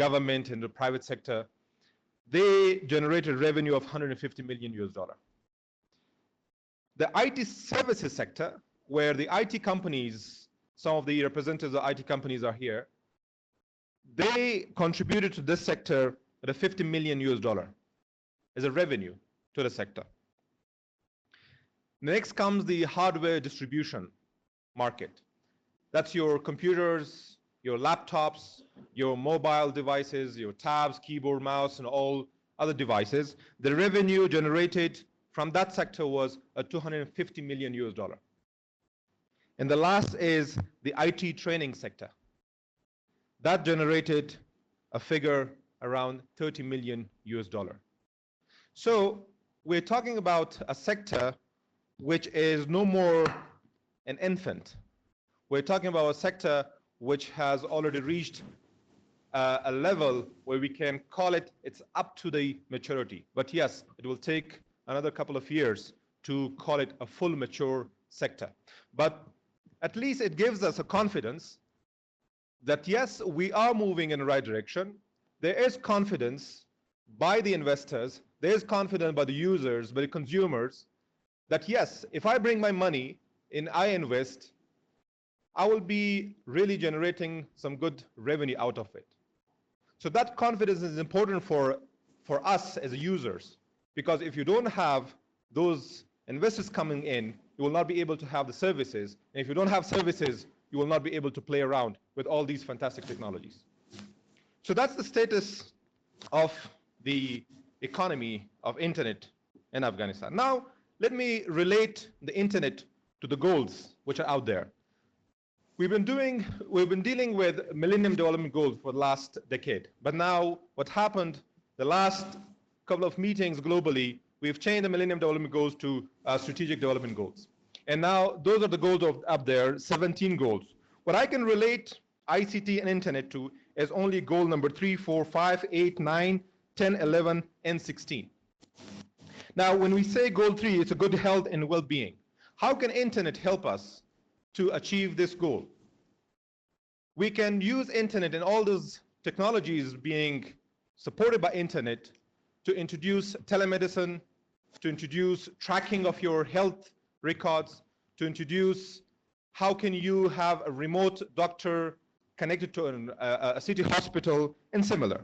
government and the private sector, they generated revenue of $150 million US. The IT services sector, where the IT companies, some of the representatives of IT companies are here, they contributed to this sector at a $50 million US as a revenue to the sector. Next comes the hardware distribution market. That's your computers, your laptops, your mobile devices, your tabs, keyboard, mouse, and all other devices. The revenue generated from that sector was a $250 million US. And the last is the IT training sector. That generated a figure around $30 million US. So we're talking about a sector which is no more an infant. We're talking about a sector which has already reached a level where we can call it, it's up to the maturity. But yes, it will take another couple of years to call it a full mature sector. But at least it gives us a confidence that yes, we are moving in the right direction. There is confidence by the investors, there is confidence by the users, by the consumers, that yes, if I bring my money in, I invest, I will be really generating some good revenue out of it. So that confidence is important for us as users, because if you don't have those investors coming in, you will not be able to have the services. And if you don't have services, you will not be able to play around with all these fantastic technologies. So that's the status of the economy of internet in Afghanistan. Now, let me relate the internet to the goals which are out there. We've been dealing with Millennium Development Goals for the last decade. But now what happened, the last couple of meetings globally, we've changed the Millennium Development Goals to Strategic Development Goals. And now those are the goals up there, 17 goals. What I can relate ICT and internet to is only goal number 3, 4, 5, 8, 9, 10, 11, and 16. Now, when we say goal 3, it's a good health and well-being. How can internet help us to achieve this goal? We can use internet and all those technologies being supported by internet to introduce telemedicine, to introduce tracking of your health records, to introduce how can you have a remote doctor connected to a city hospital and similar.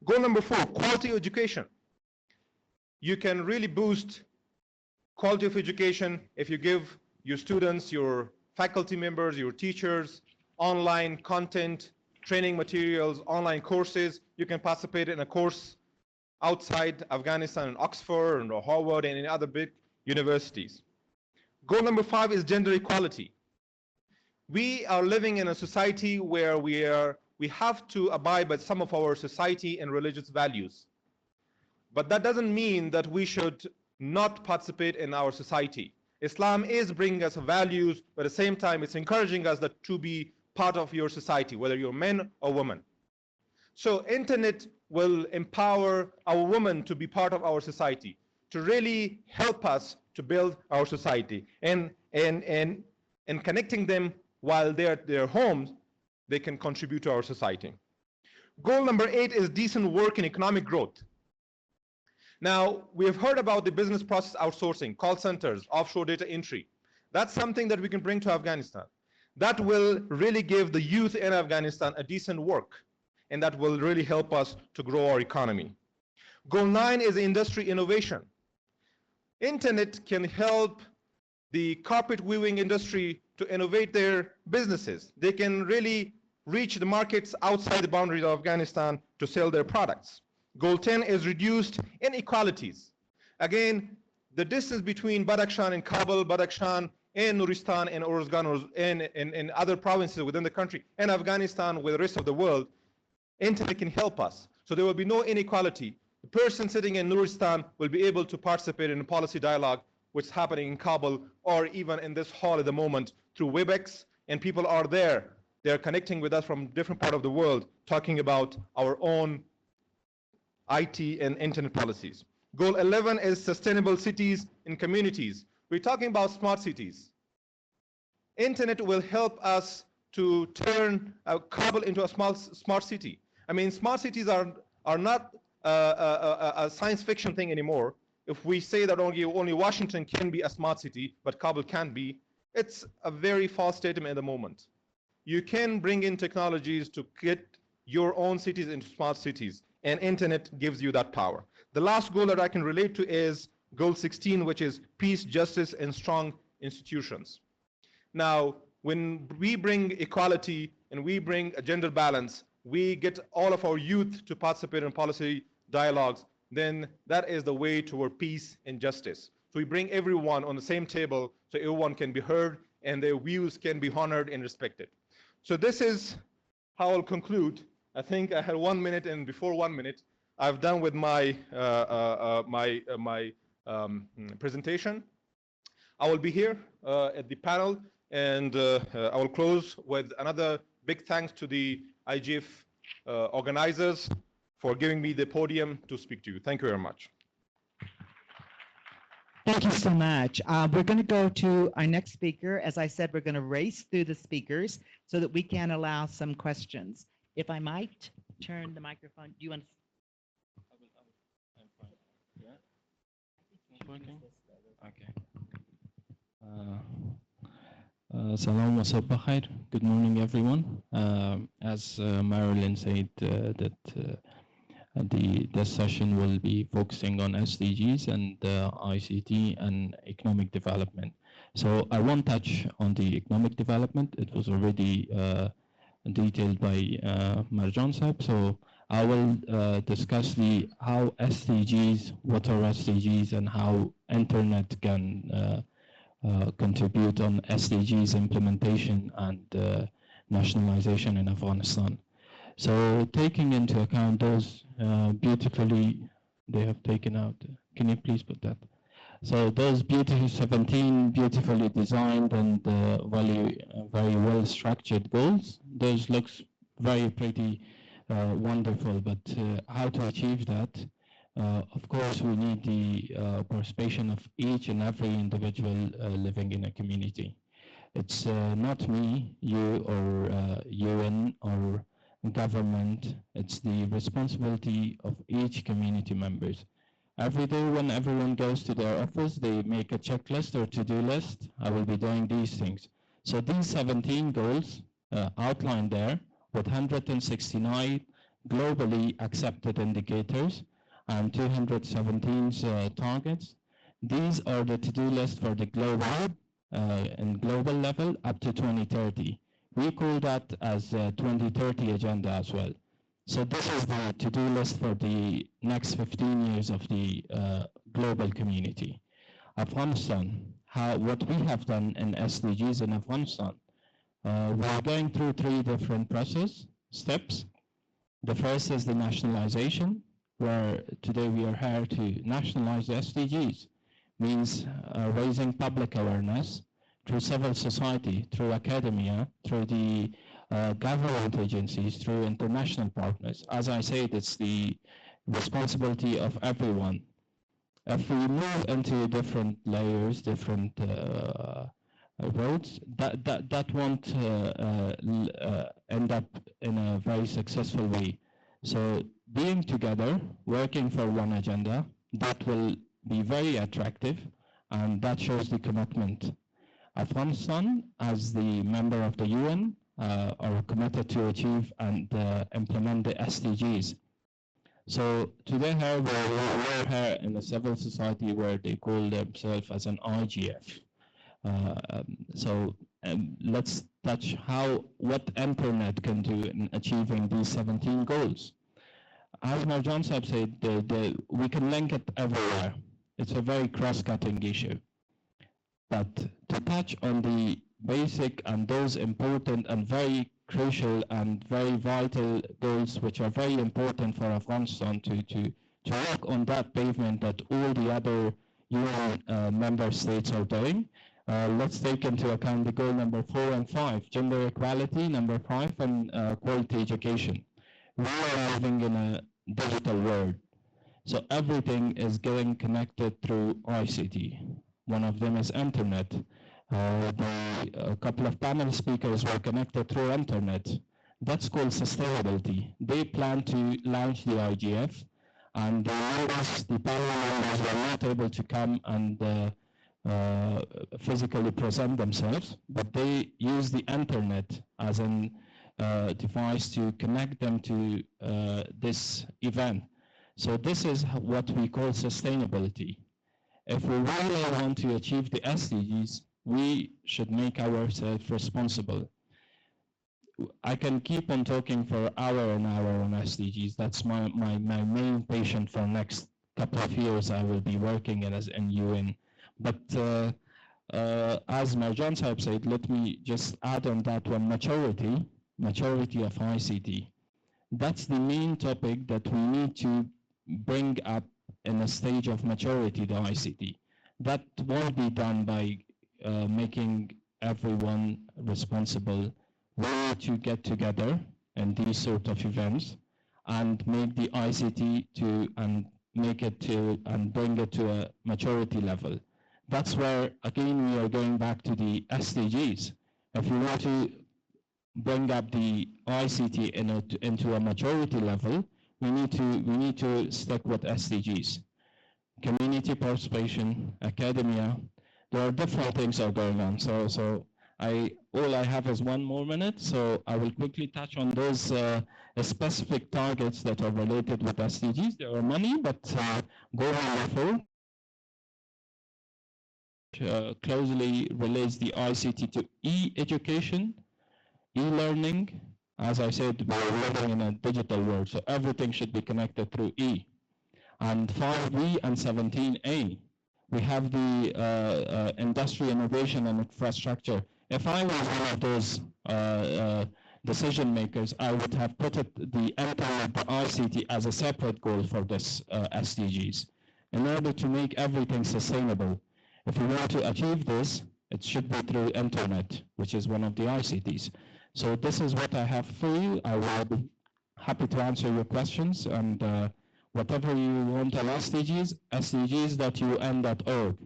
Goal number 4, quality education. You can really boost quality of education if you give your students, your faculty members, your teachers, online content, training materials, online courses. You can participate in a course outside Afghanistan in Oxford and Harvard and in other big universities. Goal number 5 is gender equality. We are living in a society where we have to abide by some of our society and religious values. But that doesn't mean that we should not participate in our society. Islam is bringing us values, but at the same time, it's encouraging us that to be part of your society, whether you're men or women. So internet will empower our women to be part of our society, to really help us to build our society. And connecting them while they're at their homes, they can contribute to our society. Goal number 8 is decent work and economic growth. Now, we have heard about the business process outsourcing, call centers, offshore data entry. That's something that we can bring to Afghanistan. That will really give the youth in Afghanistan a decent work, and that will really help us to grow our economy. Goal 9 is industry innovation. Internet can help the carpet weaving industry to innovate their businesses. They can really reach the markets outside the boundaries of Afghanistan to sell their products. Goal 10 is reduced inequalities. Again, the distance between Badakhshan and Kabul, Badakhshan and Nuristan and Uruzgan and other provinces within the country, and Afghanistan with the rest of the world, internet can help us. So there will be no inequality. The person sitting in Nuristan will be able to participate in a policy dialogue which is happening in Kabul or even in this hall at the moment through WebEx, and people are there. They're connecting with us from different parts of the world, talking about our own IT and internet policies. Goal 11 is sustainable cities and communities. We're talking about smart cities. Internet will help us to turn Kabul into a smart city. I mean, smart cities are not a science fiction thing anymore. If we say that only Washington can be a smart city, but Kabul can't be, it's a very false statement at the moment. You can bring in technologies to get your own cities into smart cities, and internet gives you that power. The last goal that I can relate to is goal 16, which is peace, justice, and strong institutions. Now, when we bring equality and we bring a gender balance, we get all of our youth to participate in policy dialogues, then that is the way toward peace and justice. So we bring everyone on the same table so everyone can be heard and their views can be honored and respected. So this is how I'll conclude. I think I had 1 minute, and before 1 minute, I've done with my presentation. I will be here at the panel, and I will close with another big thanks to the IGF organizers for giving me the podium to speak to you. Thank you very much. Thank you so much. We're going to go to our next speaker. As I said, we're going to race through the speakers so that we can allow some questions. If I might turn the microphone. Do you want to? I'm fine. Yeah? It's working? Okay. Salam wa sabah khair. Good morning, everyone. As Marilyn said, this session will be focusing on SDGs and ICT and economic development. So I won't touch on the economic development. It was already detailed by Marjan Sahab. So I will discuss how SDGs, what are SDGs, and how internet can contribute on SDGs implementation and nationalization in Afghanistan. So taking into account those beautifully, they have taken out, can you please put that? So those 17 beautifully designed and very well structured goals, those looks very pretty wonderful, but how to achieve that? Of course, we need the participation of each and every individual living in a community. It's not me, you, or UN, or government. It's the responsibility of each community members. Every day when everyone goes to their office, they make a checklist or to-do list. I will be doing these things. So these 17 goals outlined there with 169 globally accepted indicators and 217 targets. These are the to-do list for the global level up to 2030. We call that as 2030 agenda as well. So this is the to-do list for the next 15 years of the global community. Afghanistan, what we have done in SDGs in Afghanistan, we're going through 3 different steps. The first is the nationalization, where today we are here to nationalize the SDGs, means raising public awareness through civil society, through academia, through the government agencies, through international partners. As I said, it's the responsibility of everyone. If we move into different layers, different roads, that won't end up in a very successful way. So being together, working for one agenda, that will be very attractive, and that shows the commitment. Afghanistan, as the member of the UN, are committed to achieve and implement the SDGs. So today here, we're here in a civil society where they call themselves as an IGF. So let's touch what internet can do in achieving these 17 goals. As Marjan Sahab said, we can link it everywhere. It's a very cross-cutting issue. But to touch on the basic and those important and very crucial and very vital goals, which are very important for Afghanistan to work on that pavement that all the other UN member states are doing, let's take into account the goal number 4 and 5, gender equality, number 5, and quality education. We are living in a digital world, so everything is getting connected through ICT. One of them is internet. A couple of panel speakers were connected through internet. That's called sustainability. They plan to launch the IGF, and the members, the panel members were not able to come and physically present themselves, but they use the internet as an device to connect them to this event. So this is what we call sustainability. If we really want to achieve the SDGs, we should make ourselves responsible. I can keep on talking for hour and hour on SDGs. That's my main patient for next couple of years. I will be working in UN. But as Marjan Sahib said, let me just add on that one, maturity of ICT. That's the main topic that we need to bring up in a stage of maturity, the ICT. That won't be done by making everyone responsible. We need to get together in these sort of events and make the ICT and bring it to a maturity level. That's where, again, we are going back to the SDGs. If you want to bring up the ICT into a maturity level, we need to stick with SDGs. Community participation, academia, there are different things that are going on. So all I have is 1 more minute, so I will quickly touch on those specific targets that are related with SDGs. There are many, but going before closely relates the ICT to e-education, e-learning. As I said, we're living in a digital world, so everything should be connected through E. And 5B and 17A, we have the industry, innovation, and infrastructure. If I was one of those decision makers, I would have put the internet, the ICT, as a separate goal for this SDGs, in order to make everything sustainable. If we want to achieve this, it should be through internet, which is one of the ICTs. So this is what I have for you. I will be happy to answer your questions, and whatever you want on SDGs, sdgs.un.org.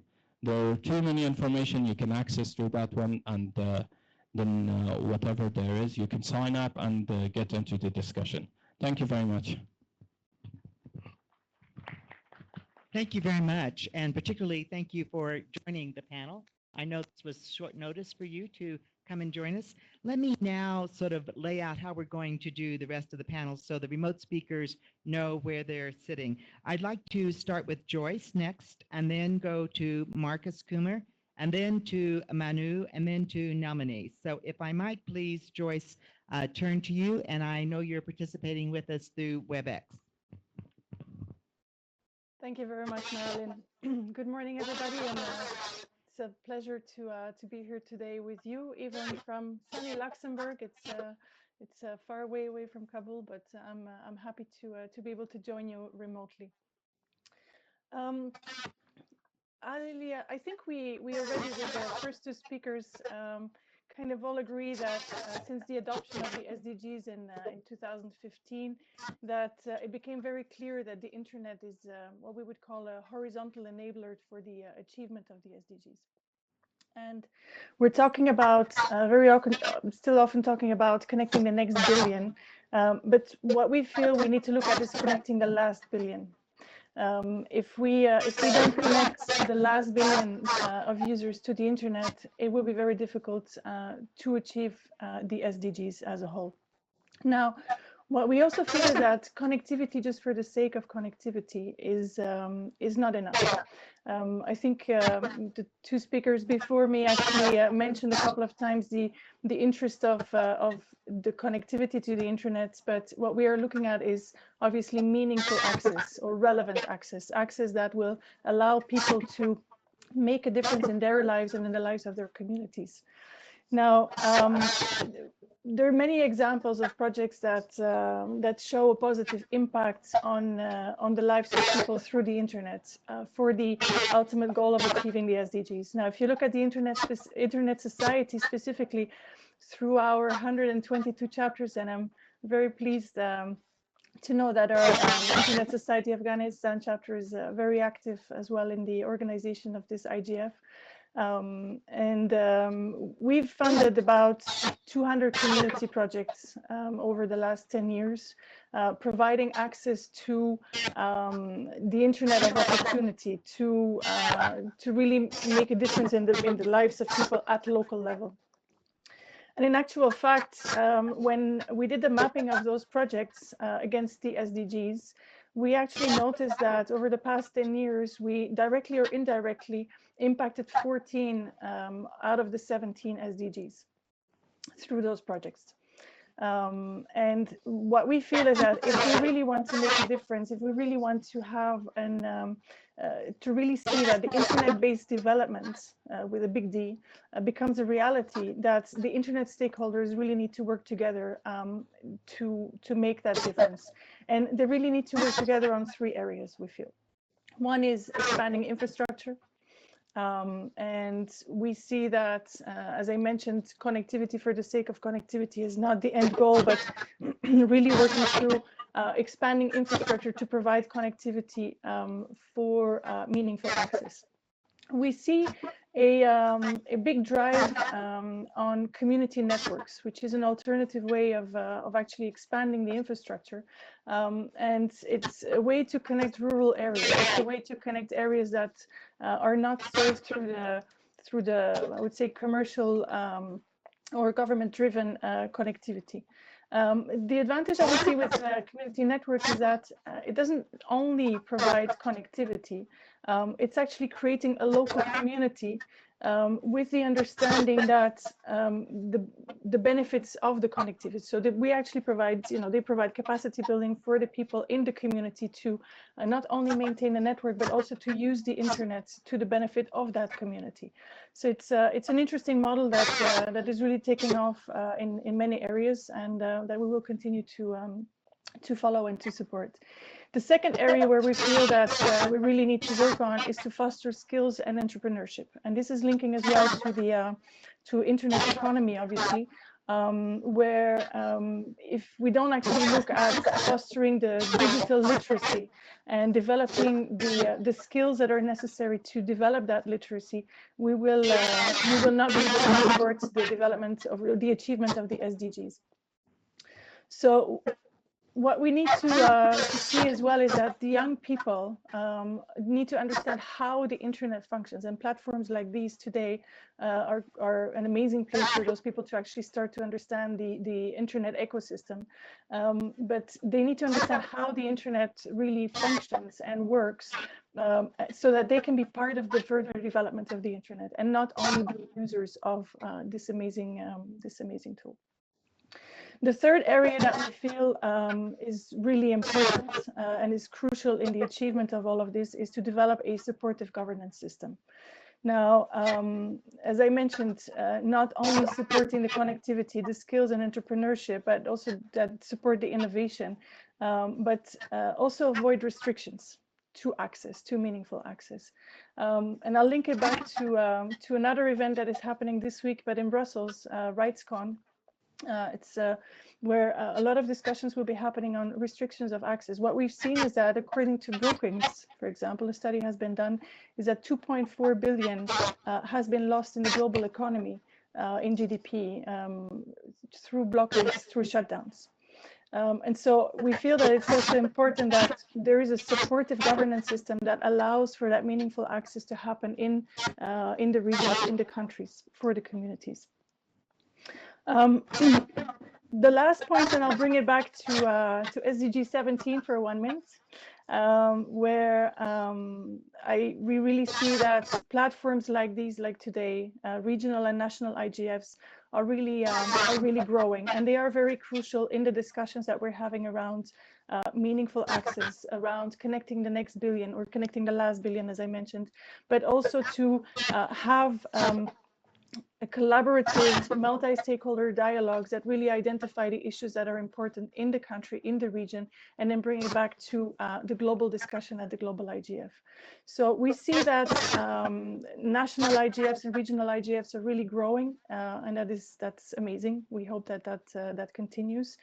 There are too many information you can access through that one, and then whatever there is, you can sign up and get into the discussion. Thank you very much. Thank you very much, and particularly thank you for joining the panel. I know this was short notice for you to come and join us. Let me now sort of lay out how we're going to do the rest of the panel so the remote speakers know where they're sitting. I'd like to start with Joyce next, and then go to Marcus Kumar, and then to Manu, and then to Nilmini. So if I might please, Joyce, turn to you, and I know you're participating with us through WebEx. Thank you very much, Marilyn. Good morning, everybody, and it's a pleasure to be here today with you, even from sunny Luxembourg. It's far away from Kabul, but I'm happy to be able to join you remotely. I think we already, with the first two speakers, kind of all agree that since the adoption of the SDGs in 2015, that it became very clear that the internet is what we would call a horizontal enabler for the achievement of the SDGs. And we're talking about still often talking about connecting the next billion, but what we feel we need to look at is connecting the last billion. If we don't connect the last billion of users to the internet, it will be very difficult to achieve the SDGs as a whole. Now, what we also feel is that connectivity just for the sake of connectivity is not enough. I think the two speakers before me actually mentioned a couple of times the interest of the connectivity to the internet, but what we are looking at is obviously meaningful access or relevant access that will allow people to make a difference in their lives and in the lives of their communities. Now, there are many examples of projects that show a positive impact on the lives of people through the internet for the ultimate goal of achieving the SDGs. Now, if you look at the Internet Society specifically, through our 122 chapters, and I'm very pleased to know that our Internet Society Afghanistan chapter is very active as well in the organization of this IGF. We've funded about 200 community projects over the last 10 years, providing access to the Internet of Opportunity to really make a difference in the lives of people at local level. And in actual fact, when we did the mapping of those projects against the SDGs, we actually noticed that over the past 10 years, we directly or indirectly impacted 14 out of the 17 SDGs through those projects. And what we feel is that if we really want to make a difference, if we really want to have to really see that the internet-based development with a big D becomes a reality, that the internet stakeholders really need to work together to make that difference. And they really need to work together on 3 areas, we feel. One is expanding infrastructure. And we see that, as I mentioned, connectivity for the sake of connectivity is not the end goal, but really working through expanding infrastructure to provide connectivity for meaningful access. We see a big drive on community networks, which is an alternative way of actually expanding the infrastructure. And it's a way to connect rural areas. It's a way to connect areas that are not served through the I would say commercial or government-driven connectivity. The advantage that we see with community networks is that it doesn't only provide connectivity, it's actually creating a local community with the understanding that the benefits of the connectivity. So that we actually provide, they provide capacity building for the people in the community to not only maintain the network, but also to use the internet to the benefit of that community. So it's an interesting model that that is really taking off in many areas, and that we will continue to follow and to support. The second area where we feel that we really need to work on is to foster skills and entrepreneurship. And this is linking as well to the to internet economy, obviously, where if we don't actually look at fostering the digital literacy and developing the skills that are necessary to develop that literacy, we will not be able to support the development of the achievement of the SDGs. So what we need to see as well is that the young people need to understand how the internet functions, and platforms like these today are an amazing place for those people to actually start to understand the internet ecosystem. But they need to understand how the internet really functions and works, so that they can be part of the further development of the internet and not only be users of this amazing tool. The third area that we feel is really important and is crucial in the achievement of all of this is to develop a supportive governance system. Now, as I mentioned, not only supporting the connectivity, the skills and entrepreneurship, but also that support the innovation, but also avoid restrictions to access, to meaningful access. And I'll link it back to another event that is happening this week, but in Brussels, RightsCon. It's where a lot of discussions will be happening on restrictions of access. What we've seen is that according to Brookings, for example, a study has been done, is that 2.4 billion has been lost in the global economy in GDP through blockages, through shutdowns. And so we feel that it's also important that there is a supportive governance system that allows for that meaningful access to happen in the regions, in the countries, for the communities. The last point, and I'll bring it back to SDG 17 for 1 minute, where we really see that platforms like these, like today, regional and national IGFs are really growing, and they are very crucial in the discussions that we're having around meaningful access, around connecting the next billion or connecting the last billion, as I mentioned, but also to have a collaborative, multi-stakeholder dialogues that really identify the issues that are important in the country, in the region, and then bring it back to the global discussion at the global IGF. So we see that national IGFs and regional IGFs are really growing, and that's amazing. We hope that continues.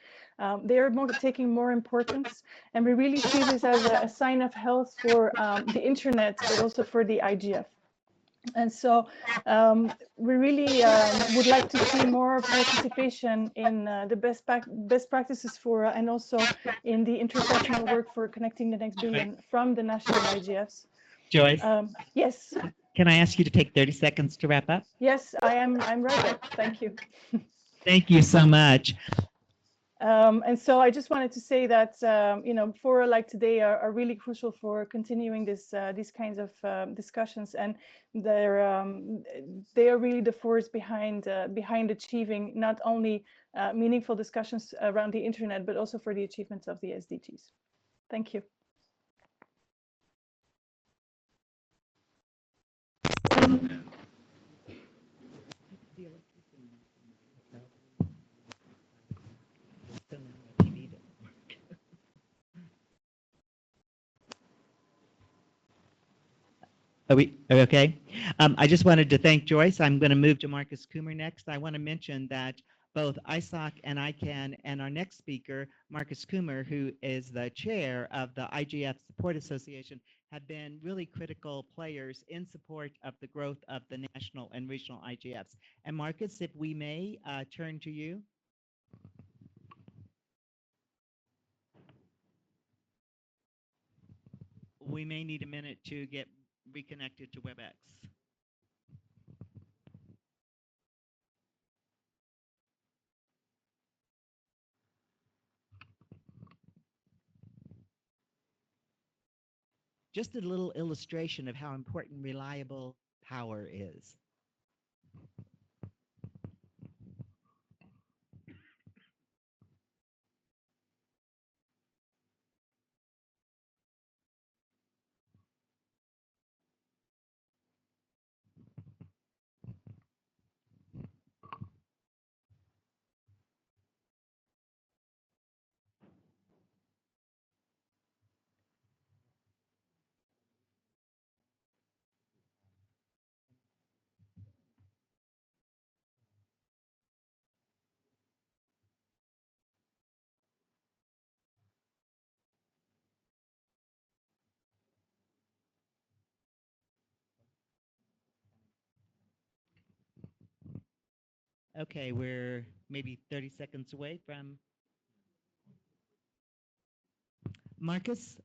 They are taking more importance, and we really see this as a sign of health for the internet, but also for the IGF. And so we really would like to see more participation in the best practices for and also in the intersectional work for connecting the next billion from the national IGFs. Joyce, yes. can I ask you to take 30 seconds to wrap up? Yes, I'm ready. Thank you. Thank you so much. And so I just wanted to say that you know, fora like today are really crucial for continuing this these kinds of discussions, and they are really the force behind behind achieving not only meaningful discussions around the internet, but also for the achievements of the SDGs. Thank you. Are we okay? I just wanted to thank Joyce. I'm going to move to Marcus Coomer next. I want to mention that both ISOC and ICANN and our next speaker, Marcus Coomer, who is the chair of the IGF Support Association, have been really critical players in support of the growth of the national and regional IGFs. And Marcus, if we may turn to you. We may need a minute to get reconnected to WebEx. Just a little illustration of how important reliable power is. Okay, we're maybe 30 seconds away from Marcus.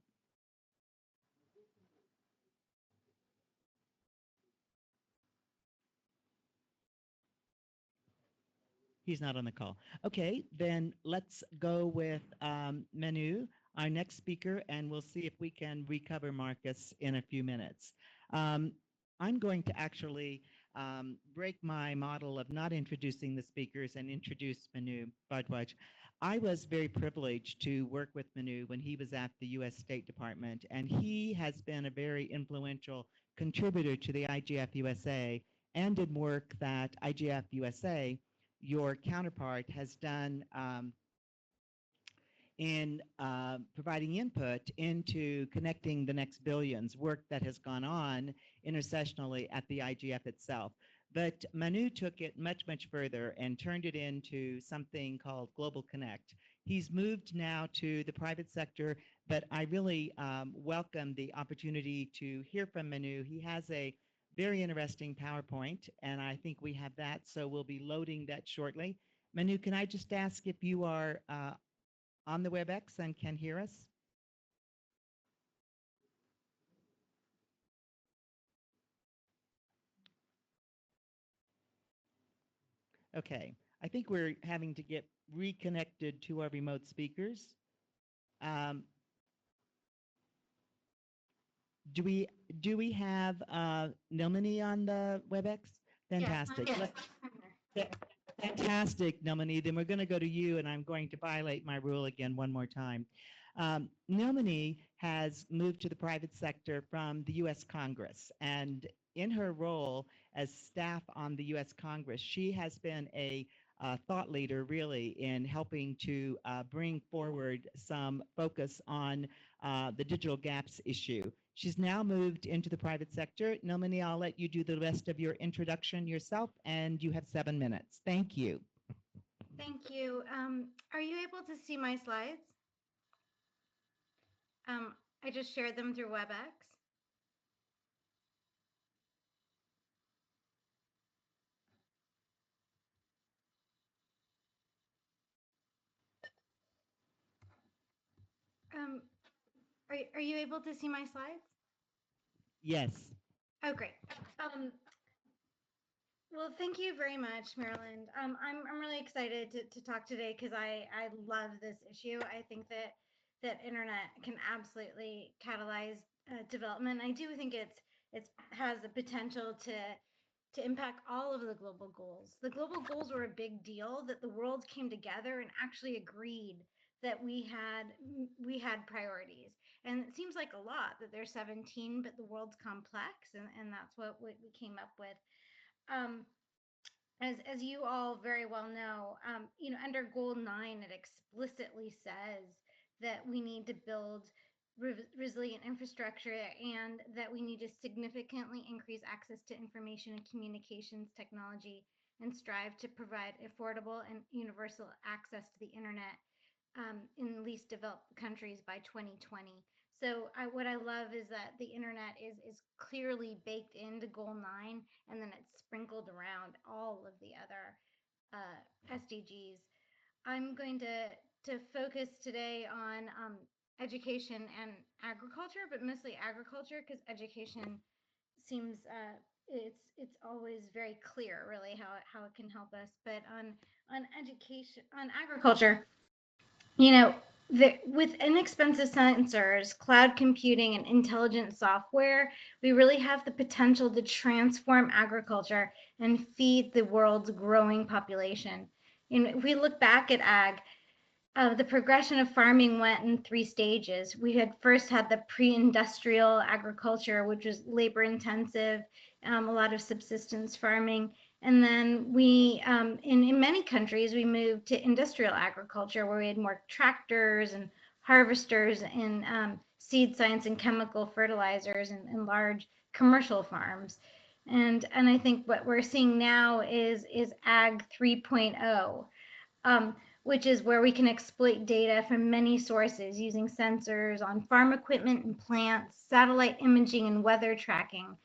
He's not on the call. Okay, then let's go with Manu, our next speaker, and we'll see if we can recover Marcus in a few minutes. I'm going to actually break my model of not introducing the speakers and introduce Manu Bhardwaj. I was very privileged to work with Manu when he was at the U.S. State Department, and he has been a very influential contributor to the IGF USA and in work that IGF USA, your counterpart, has done in providing input into connecting the next billions, work that has gone on intersessionally at the IGF itself. But Manu took it much, much further and turned it into something called Global Connect. He's moved now to the private sector, but I really welcome the opportunity to hear from Manu. He has a very interesting PowerPoint, and I think we have that, so we'll be loading that shortly. Manu, can I just ask if you are on the WebEx and can hear us? Okay, I think we're having to get reconnected to our remote speakers. Do we have Nilmini on the WebEx? Fantastic. Yes. Fantastic, Nilmini. Then we're going to go to you, and I'm going to violate my rule again one more time. Nilmini has moved to the private sector from the U.S. Congress, and in her role as staff on the U.S. Congress, she has been a thought leader, really, in helping to bring forward some focus on the digital gaps issue. She's now moved into the private sector. Nilmini, I'll let you do the rest of your introduction yourself, and you have 7 minutes. Thank you. Thank you. Are you able to see my slides? I just shared them through WebEx. Are you able to see my slides? Yes. Oh, great. Well, thank you very much, Marilyn. I'm really excited to talk today because I love this issue. I think that internet can absolutely catalyze development. I do think it's has the potential to impact all of the global goals. The global goals were a big deal that the world came together and actually agreed that we had priorities. And it seems like a lot that there's 17, but the world's complex, and that's what we came up with. Um, as you all very well know, under Goal 9, it explicitly says that we need to build resilient infrastructure and that we need to significantly increase access to information and communications technology and strive to provide affordable and universal access to the internet in least developed countries by 2020. So what I love is that the internet is clearly baked into Goal 9, and then it's sprinkled around all of the other SDGs. I'm going to focus today on education and agriculture, but mostly agriculture because education seems it's always very clear, really, how it can help us. But on education, on agriculture, you know, with inexpensive sensors, cloud computing, and intelligent software, we really have the potential to transform agriculture and feed the world's growing population. And if we look back at ag, the progression of farming went in 3 stages. We had first had the pre-industrial agriculture, which was labor intensive, a lot of subsistence farming. And then we, in many countries, we moved to industrial agriculture where we had more tractors and harvesters and seed science and chemical fertilizers and large commercial farms. And I think what we're seeing now is Ag 3.0. Which is where we can exploit data from many sources using sensors on farm equipment and plants, satellite imaging and weather tracking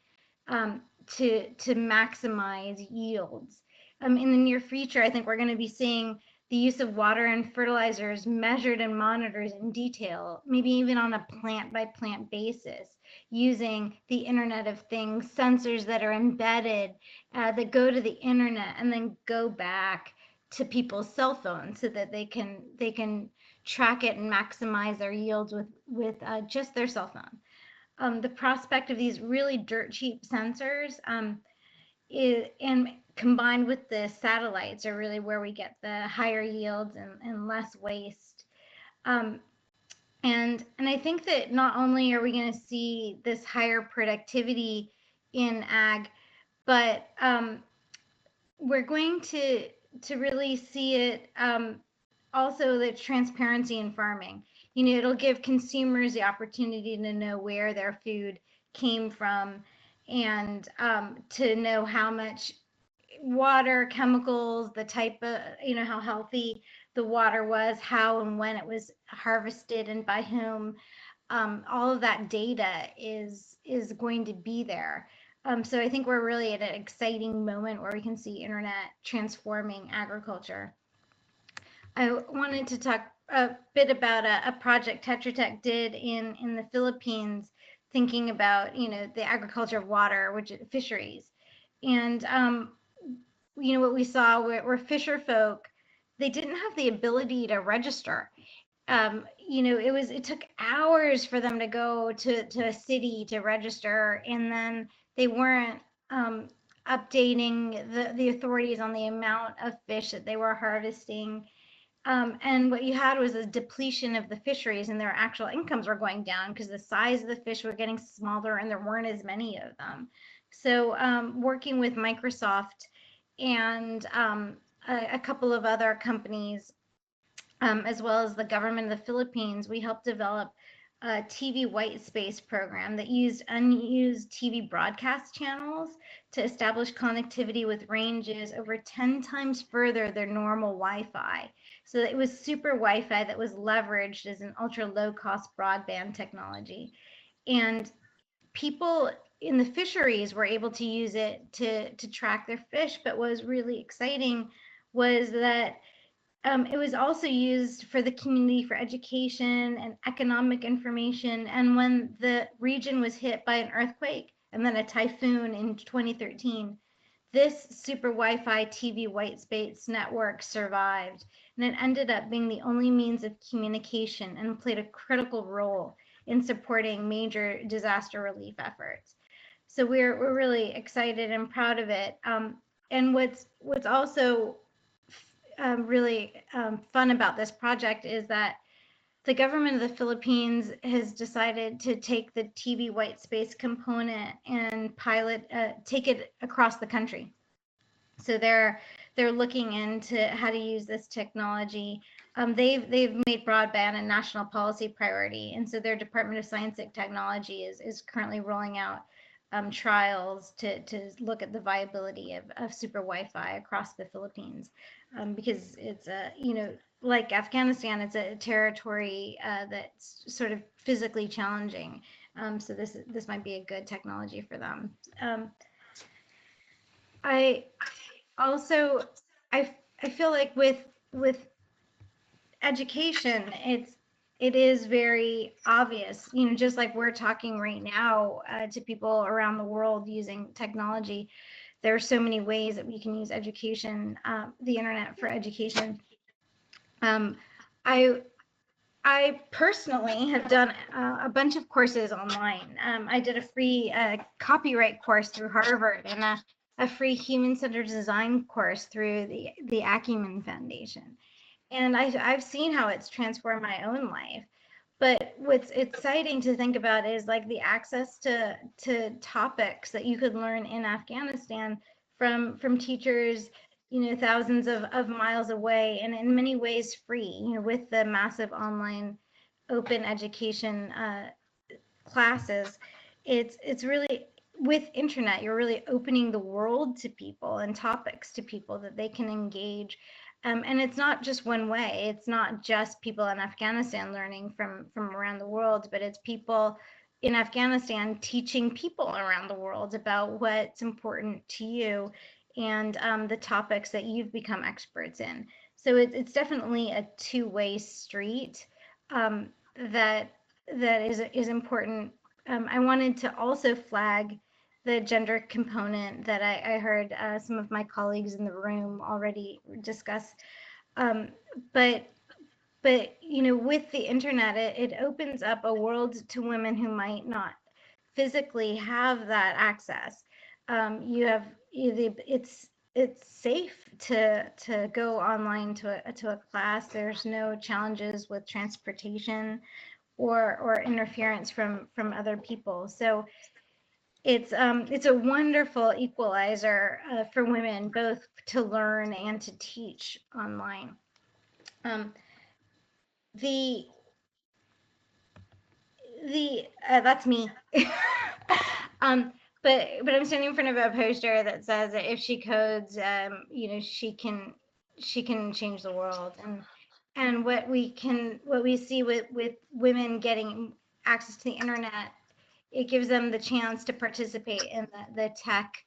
to maximize yields. In the near future, I think we're going to be seeing the use of water and fertilizers measured and monitored in detail, maybe even on a plant by plant basis, using the Internet of Things, sensors that are embedded that go to the internet and then go back to people's cell phones so that they can track it and maximize their yields with just their cell phone. The prospect of these really dirt cheap sensors and combined with the satellites are really where we get the higher yields and less waste. And I think that not only are we going to see this higher productivity in ag, but we're going to really see it also the transparency in farming. It'll give consumers the opportunity to know where their food came from and to know how much water, chemicals, the type of, how healthy the water was, how and when it was harvested and by whom. All of that data is going to be there. So I think we're really at an exciting moment where we can see internet transforming agriculture. I wanted to talk a bit about a project TetraTech did in the Philippines, thinking about the agriculture of water, which is fisheries, and what we saw were fisher folk. They didn't have the ability to register. It took hours for them to go to a city to register, and then they weren't updating the authorities on the amount of fish that they were harvesting. And what you had was a depletion of the fisheries, and their actual incomes were going down because the size of the fish were getting smaller and there weren't as many of them. So working with Microsoft and a couple of other companies, as well as the government of the Philippines, we helped develop a TV white space program that used unused TV broadcast channels to establish connectivity with ranges over 10 times further than normal Wi-Fi. So it was super Wi-Fi that was leveraged as an ultra low cost broadband technology. And people in the fisheries were able to use it to track their fish. But what was really exciting was that It was also used for the community for education and economic information. And when the region was hit by an earthquake and then a typhoon in 2013, this super Wi-Fi TV white space network survived, and it ended up being the only means of communication and played a critical role in supporting major disaster relief efforts. So we're really excited and proud of it. And what's also really fun about this project is that the government of the Philippines has decided to take the TV white space component and take it across the country. So they're looking into how to use this technology. They've made broadband a national policy priority, and so their Department of Science and Technology is currently rolling out trials to look at the viability of super Wi-Fi across the Philippines, because it's like Afghanistan, it's a territory that's sort of physically challenging. So this might be a good technology for them. I also I feel like with education, it is very obvious, just like we're talking right now to people around the world using technology. There are so many ways that we can use education, the internet for education. I personally have done a bunch of courses online. I did a free copyright course through Harvard and a free human-centered design course through the Acumen Foundation. And I've seen how it's transformed my own life. But what's exciting to think about is like the access to topics that you could learn in Afghanistan from teachers, thousands of miles away, and in many ways free, with the massive online open education classes. It's really, with internet, you're really opening the world to people and topics to people that they can engage. And it's not just one way. It's not just people in Afghanistan learning from around the world, but it's people in Afghanistan teaching people around the world about what's important to you and the topics that you've become experts in. So it's definitely a two-way street that is important. I wanted to also flag the gender component that I heard some of my colleagues in the room already discuss. But with the internet, it opens up a world to women who might not physically have that access. It's safe to go online to a class. There's no challenges with transportation or interference from other people. So it's a wonderful equalizer for women, both to learn and to teach online. That's me. But I'm standing in front of a poster that says that if she codes, she can change the world. And what we see with women getting access to the internet, it gives them the chance to participate in the tech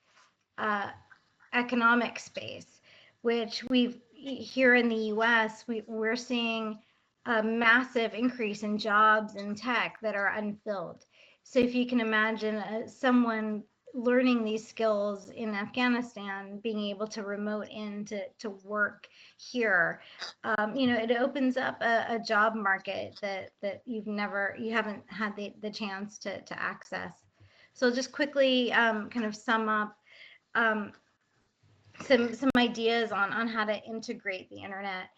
economic space, which here in the US, we're seeing a massive increase in jobs in tech that are unfilled. So if you can imagine someone learning these skills in Afghanistan, being able to remote in to work here, it opens up a job market that you haven't had the chance to access. So just quickly kind of sum up some ideas on how to integrate the internet.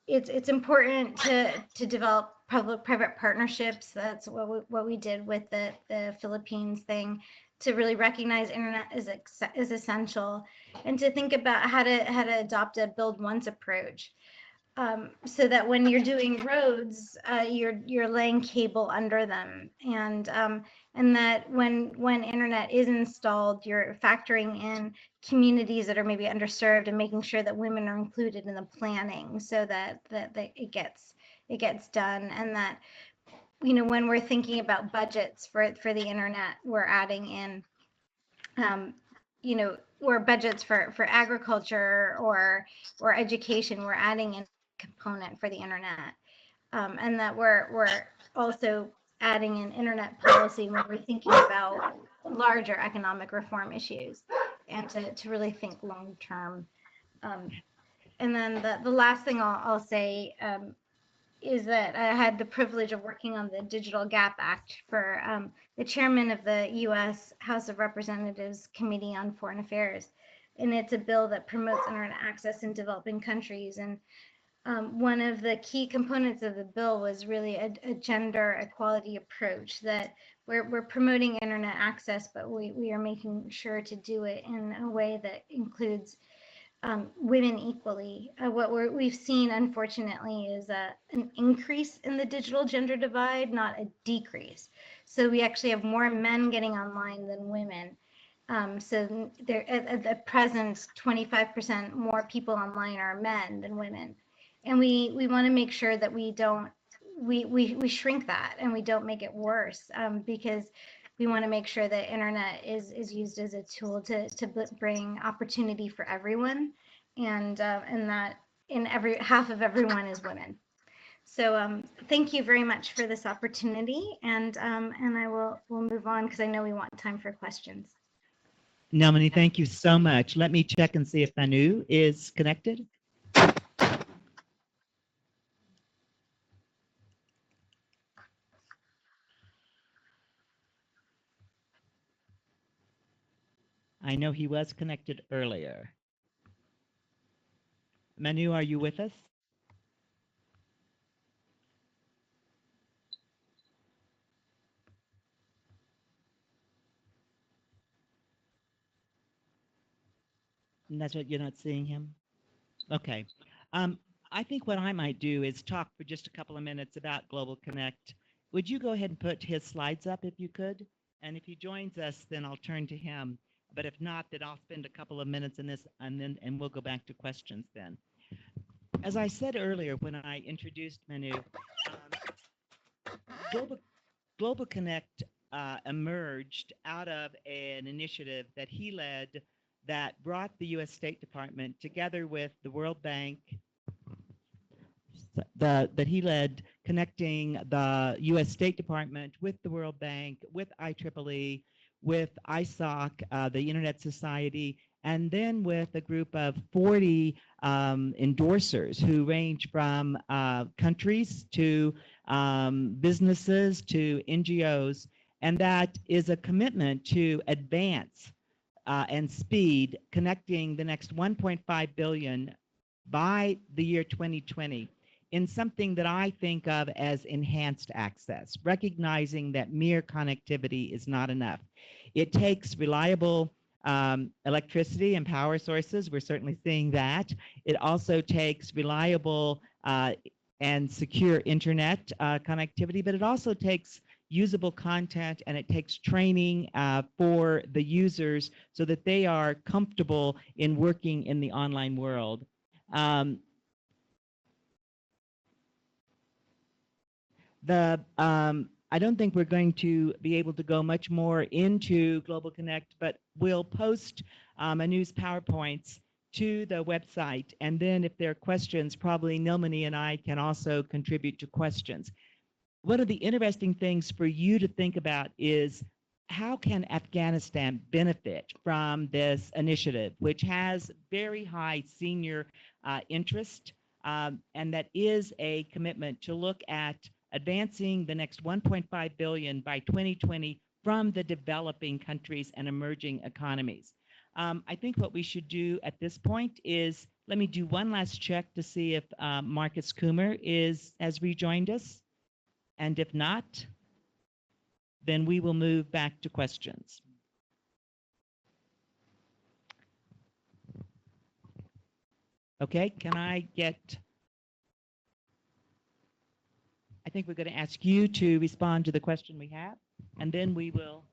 It's important to develop public-private partnerships. That's what we did with the Philippines thing, to really recognize internet is essential, and to think about how to adopt a build once approach. So that when you're doing roads, you're laying cable under them, and that when internet is installed, you're factoring in communities that are maybe underserved and making sure that women are included in the planning, so that it gets done, and that when we're thinking about budgets for the internet, we're adding in or budgets for agriculture or education, we're adding in a component for the internet, and that we're also adding in internet policy when we're thinking about larger economic reform issues, and to really think long term. And then the last thing I'll say is that I had the privilege of working on the Digital Gap Act for the chairman of the U.S. House of Representatives Committee on Foreign Affairs. And it's a bill that promotes internet access in developing countries. And one of the key components of the bill was really a gender equality approach, that we're promoting internet access, but we are making sure to do it in a way that includes women equally. What we've seen, unfortunately, is an increase in the digital gender divide, not a decrease. So we actually have more men getting online than women. So there, at present, 25% more people online are men than women. And we want to make sure that we don't, we shrink that and we don't make it worse, because we want to make sure that internet is used as a tool to bring opportunity for everyone, and that in half of everyone is women. So thank you very much for this opportunity, and we'll move on because I know we want time for questions. Nilmini, thank you so much. Let me check and see if Manu is connected. I know he was connected earlier. Manu, are you with us? And that's what you're not seeing him? Okay. I think what I might do is talk for just a couple of minutes about Global Connect. Would you go ahead and put his slides up if you could? And if he joins us, then I'll turn to him. But if not, then I'll spend a couple of minutes in this, and we'll go back to questions then. As I said earlier when I introduced Manu, Global Connect emerged out of an initiative that he led that brought the U.S. State Department together with the World Bank, that he led, connecting the U.S. State Department with the World Bank, with IEEE, with ISOC, the Internet Society, and then with a group of 40 endorsers who range from countries to businesses to NGOs. And that is a commitment to advance and speed connecting the next 1.5 billion by the year 2020 in something that I think of as enhanced access, recognizing that mere connectivity is not enough. It takes reliable electricity and power sources. We're certainly seeing that. It also takes reliable and secure internet connectivity, but it also takes usable content, and it takes training for the users so that they are comfortable in working in the online world. I don't think we're going to be able to go much more into Global Connect, but we'll post Manu's PowerPoints to the website. And then if there are questions, probably Nilmini and I can also contribute to questions. One of the interesting things for you to think about is how can Afghanistan benefit from this initiative, which has very high senior interest, and that is a commitment to look at advancing the next 1.5 billion by 2020 from the developing countries and emerging economies. I think what we should do at this point is, let me do one last check to see if Marcus Coomer has rejoined us. And if not, then we will move back to questions. Okay, can I get, I think we're going to ask you to respond to the question we have, and then we'll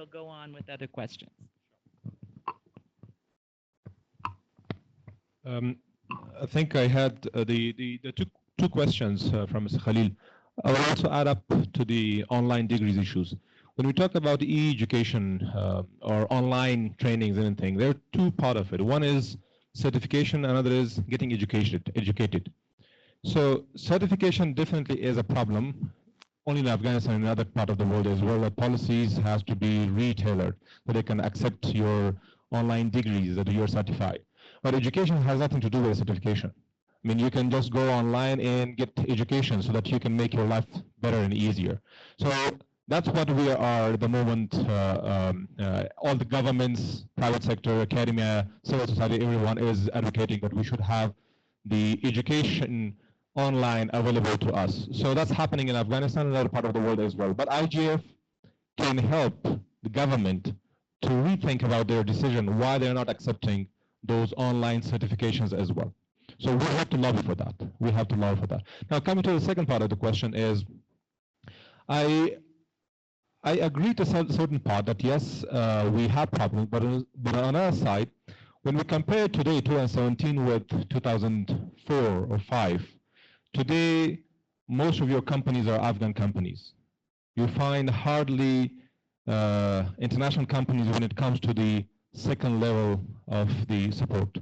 go on with other questions. I think I had the two questions from Mr. Khalil. I will also add up to the online degrees issues. when we talk about e-education or online trainings and anything, there are two parts of it. One is certification, another is getting educated. So certification definitely is a problem. Only in Afghanistan and other part of the world as well, the policies has to be retailored so they can accept your online degrees that you're certified. But education has nothing to do with certification. I mean, you can just go online and get education so that you can make your life better and easier. So that's what we are at the moment. All the governments, private sector, academia, civil society, everyone is advocating that we should have the education online available to us. So that's happening in Afghanistan and other part of the world as well. But IGF can help the government to rethink about their decision why they're not accepting those online certifications as well. So we have to lobby for that. We have to lobby for that. Now, coming to the second part of the question is, I agree to a certain part that yes, we have problems, but on the other side, when we compare today 2017 with 2004 or 5, today most of your companies are Afghan companies. You find hardly international companies when it comes to the second level of the support.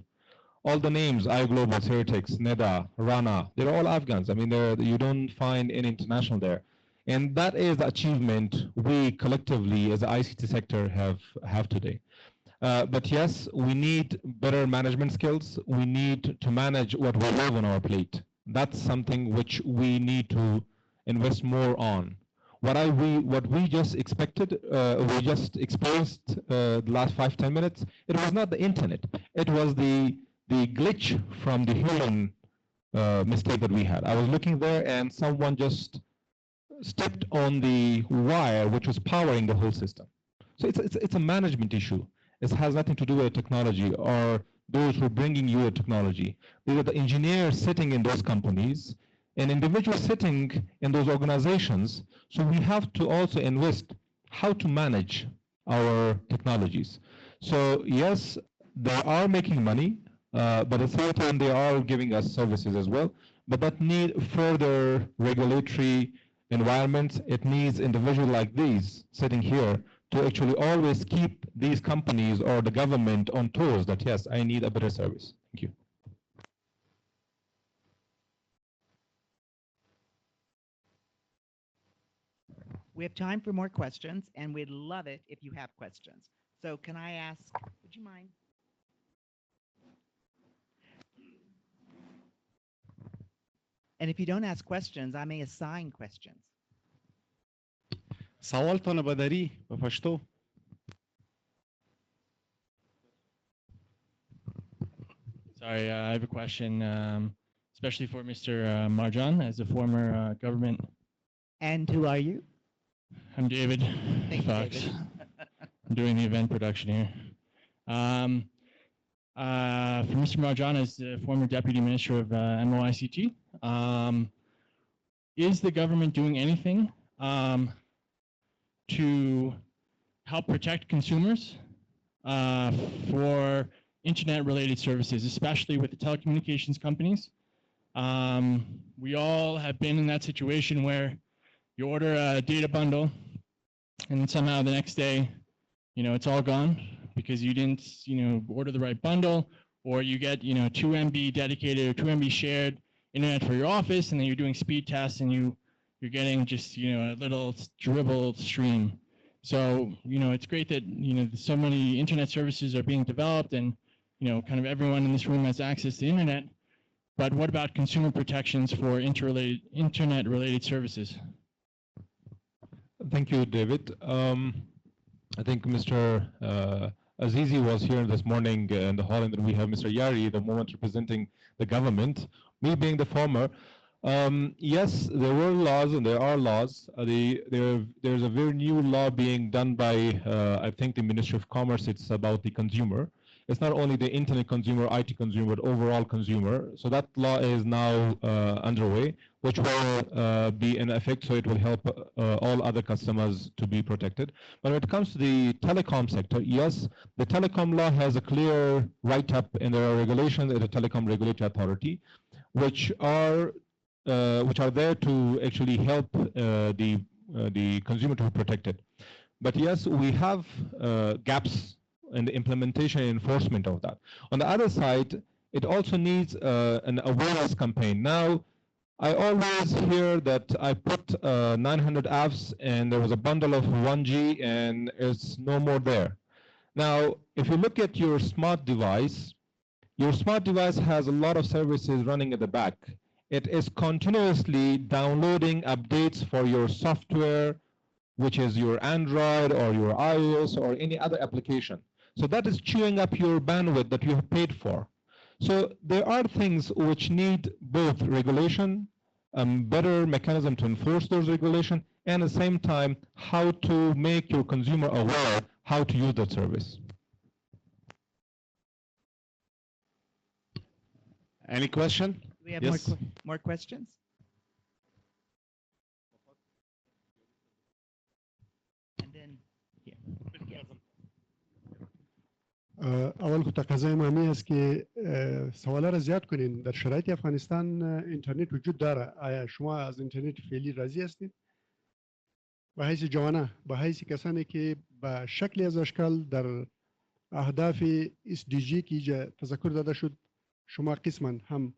All the names, iGlobal, TetraTech, Nadia, Rana, they're all Afghans. I mean, you don't find any international there. And that is the achievement we collectively as the ICT sector have today. But yes, we need better management skills. We need to manage what we have on our plate. That's something which we need to invest more on. What we just expected, we just experienced the last 5-10 minutes, it was not the internet. It was the glitch from the human mistake that we had. I was looking there and someone just stepped on the wire which was powering the whole system. So it's a management issue. It has nothing to do with technology or those who are bringing you a technology. These are the engineers sitting in those companies and individuals sitting in those organizations. So we have to also invest how to manage our technologies. So yes, they are making money, but at the same time they are giving us services as well. But that need further regulatory environment. It needs individuals like these sitting here to actually always keep these companies or the government on toes that yes, I need a better service. Thank you. We have time for more questions, and we'd love it if you have questions. So can I ask, would you mind? And if you don't ask questions, I may assign questions. سوالتان بدری به پشتو. Sorry, I have a question, especially for Mr. Marjan, as a former government. And who are you? I'm David Fox. David. I'm doing the event production here. For Mr. Marjan, as the former Deputy Minister of MCIT, is the government doing anything to help protect consumers for internet-related services, especially with the telecommunications companies? We all have been in that situation where you order a data bundle and somehow the next day, it's all gone because you didn't, order the right bundle, or you get, 2 MB dedicated or 2 MB shared internet for your office, and then you're doing speed tests and you're getting just, a little dribbled stream. So, it's great that, so many internet services are being developed and, kind of everyone in this room has access to the internet. But what about consumer protections for internet-related services? Thank you, David. I think Mr. Azizi was here this morning in the hall, and then we have Mr. Yari, the moment representing the government. Me being the former, yes, there were laws and there are laws. There's a very new law being done by, I think, the Ministry of Commerce. It's about the consumer. It's not only the internet consumer, IT consumer, but overall consumer. So that law is now underway, which will be in effect, so it will help all other customers to be protected. But when it comes to the telecom sector, yes, the telecom law has a clear write-up in the regulations at the Telecom Regulatory Authority, which are there to actually help the consumer to be protected. But yes, we have gaps in the implementation and enforcement of that. On the other side, it also needs an awareness campaign. Now, I always hear that I put 900 apps and there was a bundle of 1G and it's no more there. Now, if you look at your smart device has a lot of services running at the back. It is continuously downloading updates for your software, which is your Android or your iOS or any other application. So that is chewing up your bandwidth that you have paid for. So there are things which need both regulation, better mechanism to enforce those regulations, and at the same time, how to make your consumer aware how to use that service. Any question? Do we have Yes. more questions? And then here. Yes. اول خو تقاضای ما می است که سوالا را زیاد کنین. در شرایط افغانستان اینترنت وجود داره. آیا شما از اینترنت فعلی راضی هستید؟ به حیث جوانه، به حیث کسانی که به شکلی از اشکال در اهداف SDG که تذکر داده شد شما قسما هم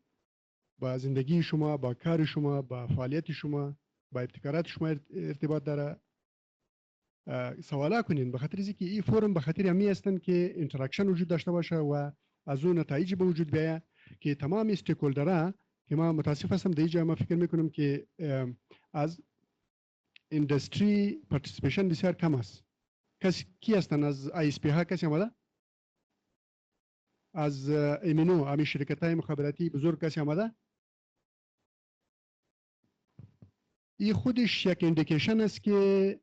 با زندگی شما، با کار شما، با فعالیت شما، با ابتکارات شما ارتباط داره. سوالا کنین به خاطر اینکه این فورم به خاطر همی هستن که اینتراکشن وجود داشته باشه و از اون نتایج به وجود بیاید که تمام استیکولدرها که ما متاسف هستم در اینجا ما فکر میکنم که از اندستری پارتیسیپیشن بسیار کم است. کسی کی هستن از ISP ها کسی آمده؟ از ایمینو همین شرکت های مخابراتی بزرگ کسی آمده؟ این خودش یک اندیکیشن است که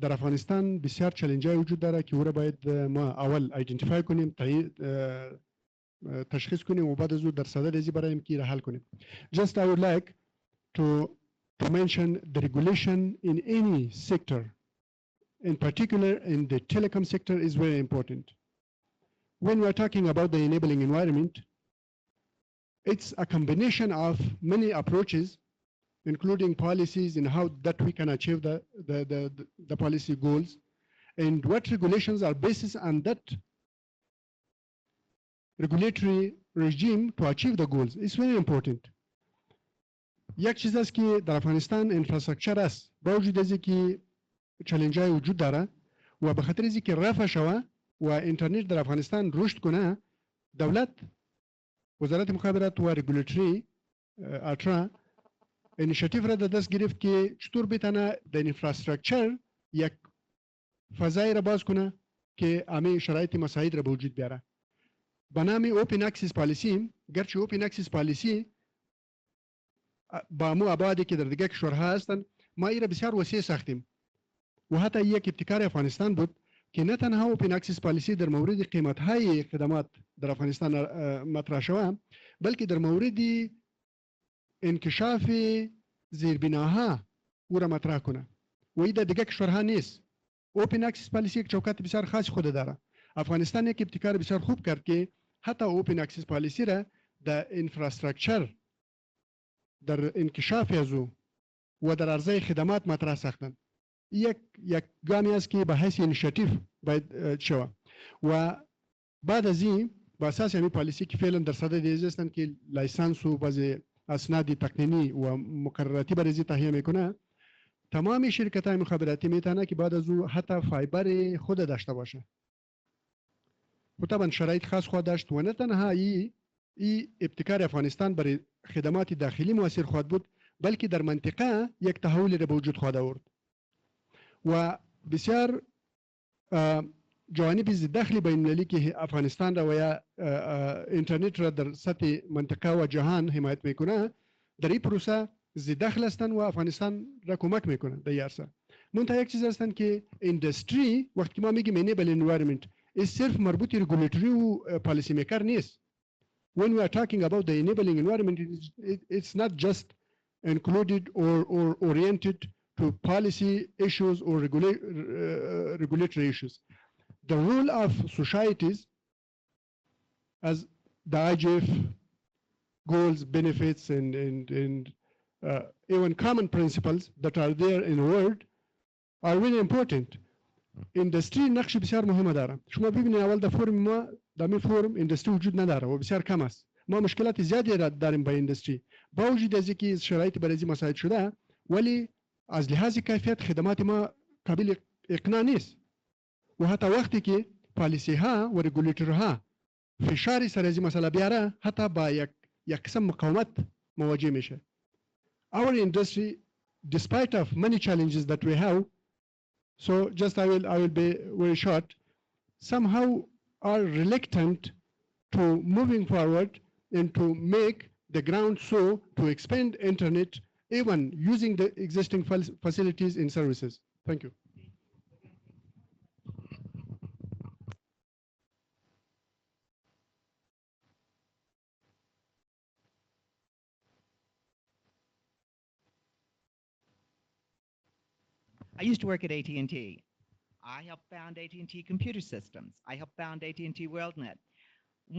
در افغانستان بسیار چالش های وجود داره که او را باید ما اول ایدنتیفای کنیم، تشخیص کنیم و بعد از او در صدد ازی برایم که را حل کنیم. Just I would like to mention the regulation in any sector, in particular in the telecom sector, is very important. When we are talking about the enabling environment, it's a combination of many approaches, including policies and how that we can achieve the policy goals, and what regulations are based on that regulatory regime to achieve the goals. It's very important. یک چیز است که در افغانستان انفراستراکچر است با وجود از اینکه چالش های وجود داره و به خاطر اینکه رفع شوه و اینترنت در افغانستان رشد کنه دولت وزارت مخابرات و رگولاتوری اترا اینیشیتیو را دست گرفت که چطور بتونه در انفراستراکچر یک فضایی را باز کنه که همه شرایط مساعد را به وجود بیاره. به نام اوپن اکسس پالیسی، گرچه اوپن اکسس پالیسی با مو ابعادی که در دیگه کشورها هستند ما این را بسیار وسیع ساختیم و حتی یک ابتکار افغانستان بود که نه تنها اوپن اکسس پالیسی در مورد قیمت‌های خدمات در افغانستان مطرح شوه بلکه در مورد انکشاف زیربناها او را مطرح کنه و این در دیگه کشورها نیست. اوپن اکسس پالیسی یک چوکات بسیار خاص خود داره. افغانستان یک ابتکار بسیار خوب کرد که حتی اوپن اکسس پالیسی را در انفراستراکچر در انکشاف از او و در عرضه خدمات مطرح ساختن. یک گامی است که به حیث اینیشیتیو باید شوه و بعد از این با اساس همین پالیسی که فعلا در صدد از هستند که لایسنس و بعضی اسناد تقنینی و مقرراتی برای تهیه میکنه تمام شرکت های مخابراتی میتونه که بعد از او حتی فایبر خود داشته باشه و طبعا شرایط خاص خود داشت و نه تنها این ابتکار افغانستان برای خدمات داخلی موثر خواهد بود بلکه در منطقه یک تحول را به وجود خواهد آورد و بسیار جوانب داخلی بین المللی که افغانستان را و یا اینترنت را در سطح منطقه و جهان حمایت میکنه در این پروسه داخل هستند و افغانستان را کمک میکنه در این عرصه. منتها یک چیز هستند که اندستری وقتی ما میگیم enable environment صرف مربوط رگولاتوری و پالیسی میکر نیست. When we are talking about the enabling environment, it's not just included or oriented to policy issues or regulatory issues. The role of societies as the IGF goals, benefits, and even common principles that are there in the world are really important. اندستری نقش بسیار مهم داره. شما ببینید اول در فرم ما در می فرم اندستری وجود نداره و بسیار کم است. ما مشکلات زیادی داریم با اندستری با وجود از اینکه شرایط برای مساعد شده، ولی از لحاظ کیفیت خدمات ما قابل اقناع نیست و حتی وقتی که پالیسی ها و رگولیتورها فشاری سر از این مسئله بیاره حتی با یک قسم مقاومت مواجه میشه. Our industry, despite of many challenges that we have, so just I will be very short, somehow are reluctant to moving forward and to make the ground so to expand internet even using the existing facilities and services. Thank you. I used to work at AT&T. I helped found AT&T Computer Systems. I helped found AT&T WorldNet.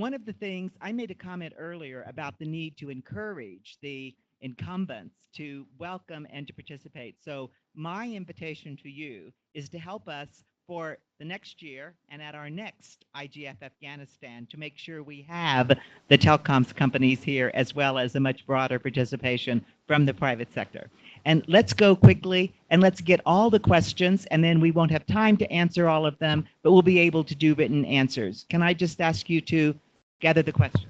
One of the things, I made a comment earlier about the need to encourage the incumbents to welcome and to participate. So my invitation to you is to help us for the next year and at our next IGF Afghanistan to make sure we have the telecoms companies here as well as a much broader participation from the private sector. And let's go quickly and let's get all the questions, and then we won't have time to answer all of them, but we'll be able to do written answers. Can I just ask you to gather the questions?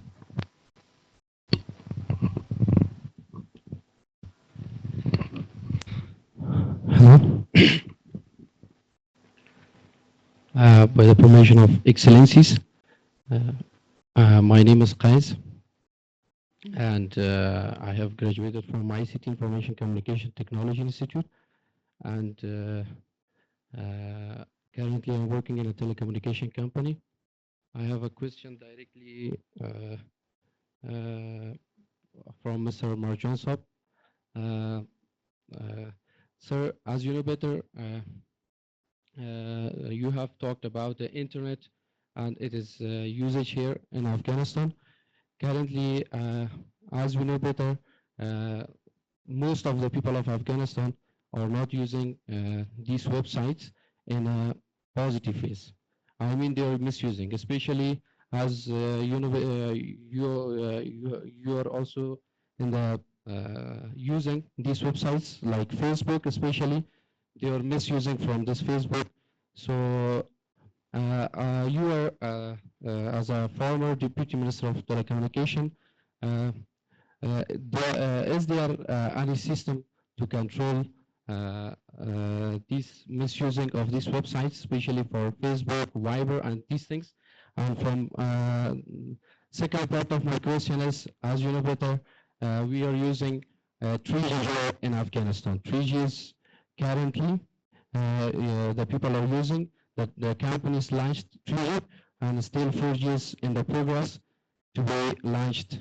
Hello. By the permission of Excellencies, my name is Qais, and I have graduated from ICT Information Communication Technology Institute, and currently I'm working in a telecommunication company. I have a question directly from Mr. Marjan Sab. Sir, as you know better, you have talked about the internet and its usage here in Afghanistan. Currently, as we know better, most of the people of Afghanistan are not using these websites in a positive ways. I mean, they are misusing, especially as you know, you are also in the using these websites like Facebook, especially. They are misusing from this Facebook. So you are, as a former Deputy Minister of Telecommunication, is there any system to control this misusing of these websites, especially for Facebook, Viber, and these things? And from second part of my question is, as you know better, we are using 3G in Afghanistan. 3G is currently the people are using, that the companies launched 3G and still 4G is in the progress to be launched.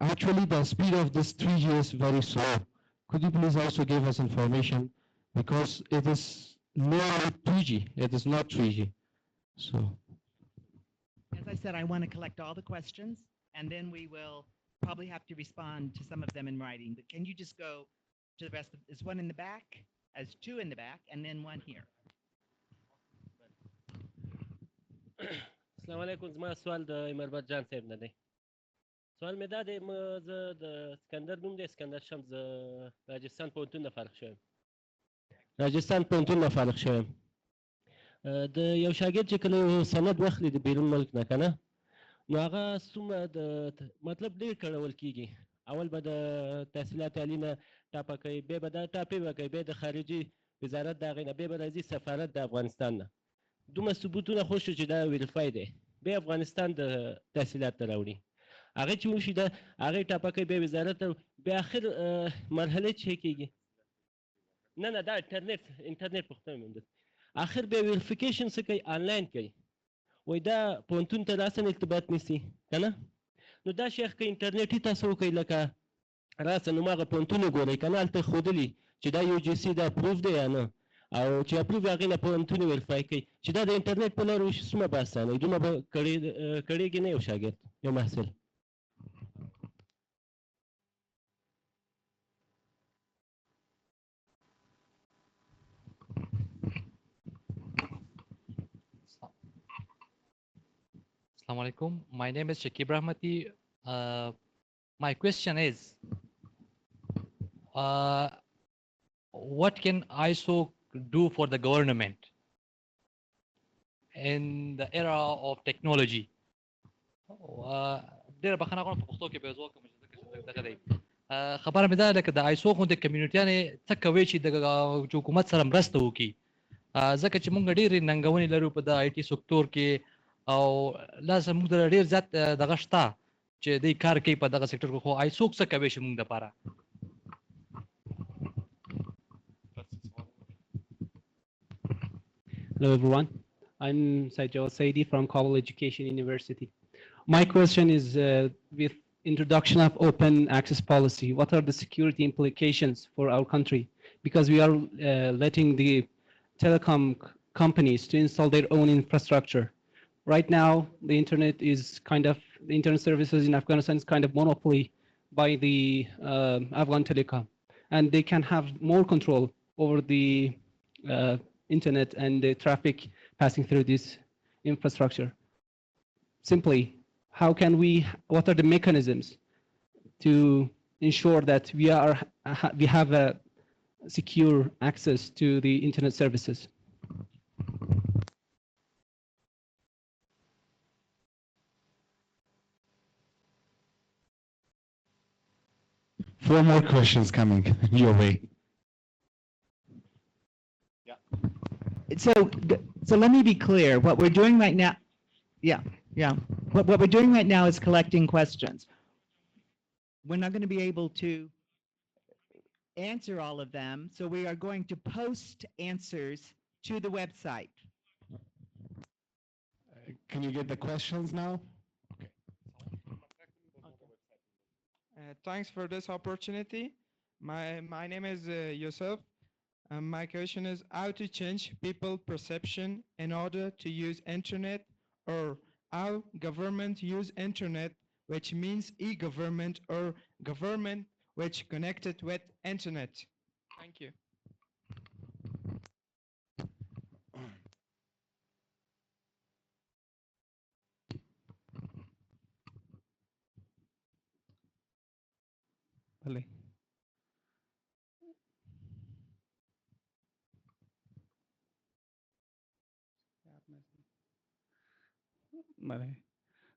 Actually, the speed of this 3G is very slow. Could you please also give us information, because it is nearly 2G, it is not 3G. So, as I said, I want to collect all the questions, and then we will probably have to respond to some of them in writing. But can you just go to the rest of, is one in the back, as two in the back, and then one here. السلام علیکم. زما سوال د مربجان صاحب نه دی. سوال مې دا دی، زه د سکندر نوم دی سکندر شمس، د راجستان پوهنتون نه فارغ شویم. راجستان پوهنتون نه فارغ شویم. د یو شاګرد چې کله یو سند واخلي د بیرون ملک نه کنه، نو هغه څومره د مطلب ډېر کړول کېږي. اول به د تحصیلات عالي نه ټاپه کوي، بیا به دا ټاپې وکوي، بیا د خارجي وزارت د هغې نه، بیا به راځي سفارت د افغانستان نه. دومره ثبوتونه خو شو چې دا ویریفای دی، بیا افغانستان د تحصیلات ته راوړي. هغې چې وشي د هغې ټاپه کوي، بیا وزارت ته، بیا اخر مرحلې چې کېږي. نه دا انټرنېټ پوښتنه مې وموندل. اخر بیا ویریفیکیشن څه کوي؟ آنلاین کوي. وایي دا پوهنتون ته راسن ارتباط نیسي که نه. نو دا شیخ که انټرنېټي تاسو وکړئ لکه راسه، نو هغه پوهنتون وګورئ که نه، هلته ښودلي چې دا یو جي سي دا اپروف دی یا نه، او چې اپروف هغې نه پوهنتون ویریفای کوي چې دا د انټرنېټ په لارې وشي. څومره به اسانه وي، دومره به کړېږي نه یو شاګرد، یو محصل. Assalamu alaikum. My name is Shakib Rahmati. My question is, what can ISOC do for the government in the era of technology? خبر مې دا لکه د آیسو خو د کمیونټیانې څه کوي چې د حکومت سره مرسته وکړي ځکه چې موږ ډېرې ننګونې لرو په د آی ټي سکتور کې او لا زموږ د ډېر زیات دغه شته چې دوی کار کوي په دغه سکتور کې خو آیسوک څه کوي چې موږ دپاره Hello everyone, I'm Sajjad Saidi from Kabul Education University. My question is with introduction of open access policy, what are the security implications for our country? Because we are letting the telecom companies to install their own infrastructure. Right now, the internet services in Afghanistan is kind of monopoly by the Afghan telecom, and they can have more control over the internet and the traffic passing through this infrastructure. Simply, what are the mechanisms to ensure that we have a secure access to the internet services? Four more questions coming your way. So let me be clear. What we're doing right now, What we're doing right now is collecting questions. We're not going to be able to answer all of them, so we are going to post answers to the website. Can you get the questions now? Okay. Thanks for this opportunity. My name is Yusuf. My question is how to change people perception in order to use internet, or how government use internet, which means e-government, or government which connected with internet. Thank you. Bale. بله.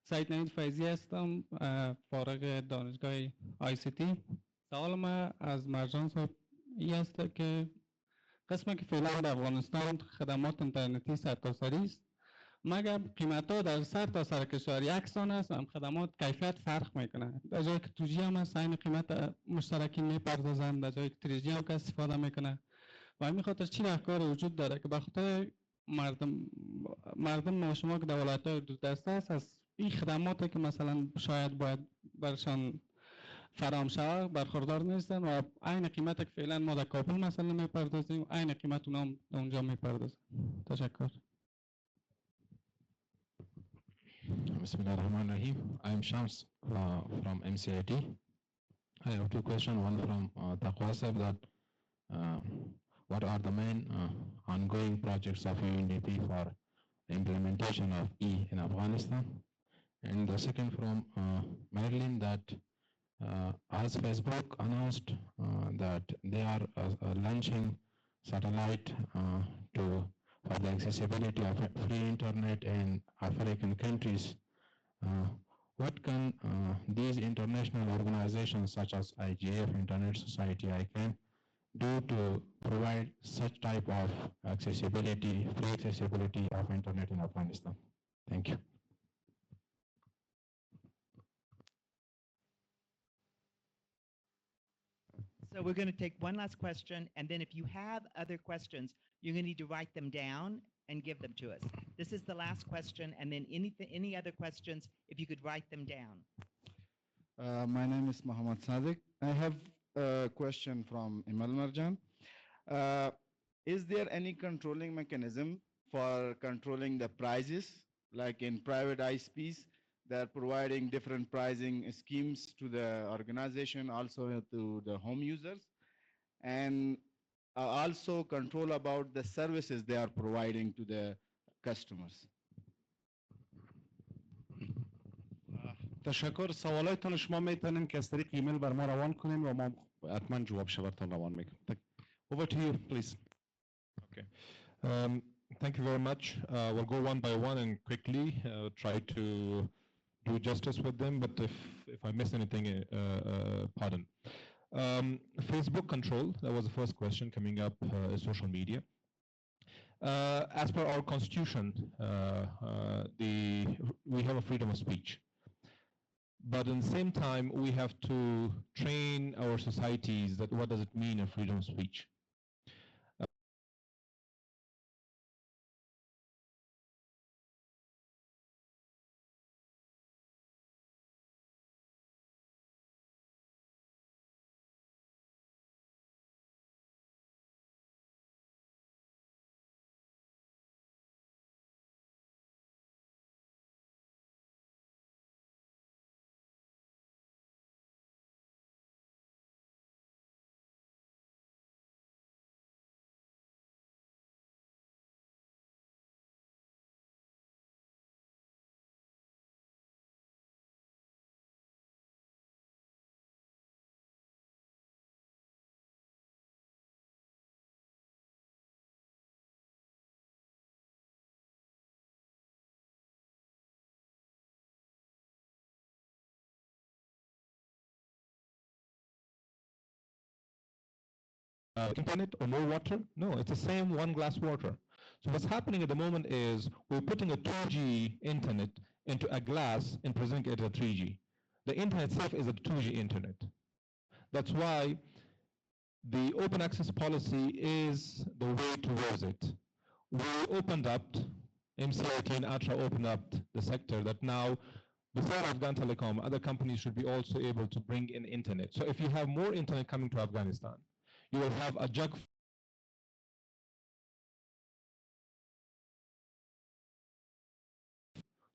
سعید نوید فیضی هستم، فارغ دانشگاه ICT. سوال ما از مرجان صاحب این است که قسمی که فعلا در افغانستان خدمات اینترنتی سرتاسری است، مگر قیمت ها در سرتاسر کشور یکسان است، هم خدمات کیفیت فرق میکنه. در جایی که 2G هم هست این قیمت مشترکین میپردازن، در جایی که 3G هم که استفاده میکنه و همین خاطر چی راهکار وجود داره که بخاطر مردم ما شما که در ولایت‌های دو دسته است از این خدماتی که مثلا شاید باید برشان فراهم شود برخوردار نیستن و عین قیمتی که فعلا ما در کابل مثلا میپردازیم عین قیمت اونها اونجا میپردازن. تشکر. Bismillah ar-Rahman ar-Rahim. I am Shams from MCIT. I have two questions. One from Taqwa Sahib, that what are the main ongoing projects of UNDP for implementation of E in Afghanistan? And the second from Marilyn, that as Facebook announced that they are launching satellite for the accessibility of free internet in African countries, what can these international organizations such as IGF, Internet Society, ICANN, do to provide such type of accessibility, free accessibility of internet in Afghanistan? Thank you. So we're going to take one last question, and then if you have other questions, you're going to need to write them down and give them to us. This is the last question, and then any other questions, if you could write them down. My name is Muhammad Sadiq. I have a question from Aimal Marjan. Is there any controlling mechanism for controlling the prices, like in private ISPs? They're providing different pricing schemes to the organization, also to the home users, and also control about the services they are providing to the customers. تشکر. سوالاتتون شما میتونین که از طریق ایمیل بر ما روان کنین و ما حتما جوابش براتون روان میکنیم. Over to you, please. Okay. Thank you very much. We'll go one by one and quickly try to do justice with them, but if I miss anything, pardon. Facebook control, that was the first question coming up, social media. As per our constitution, we have a freedom of speech. But at the same time, we have to train our societies that what does it mean in freedom of speech. Internet or no water? No, it's the same one glass water. So what's happening at the moment is we're putting a 2G internet into a glass and presenting it as a 3G. The internet itself is a 2G internet. That's why the open access policy is the way towards it. We opened up, MCIT and ATRA opened up the sector that now, besides Afghan Telecom, other companies should be also able to bring in internet. So if you have more internet coming to Afghanistan, you will have a jug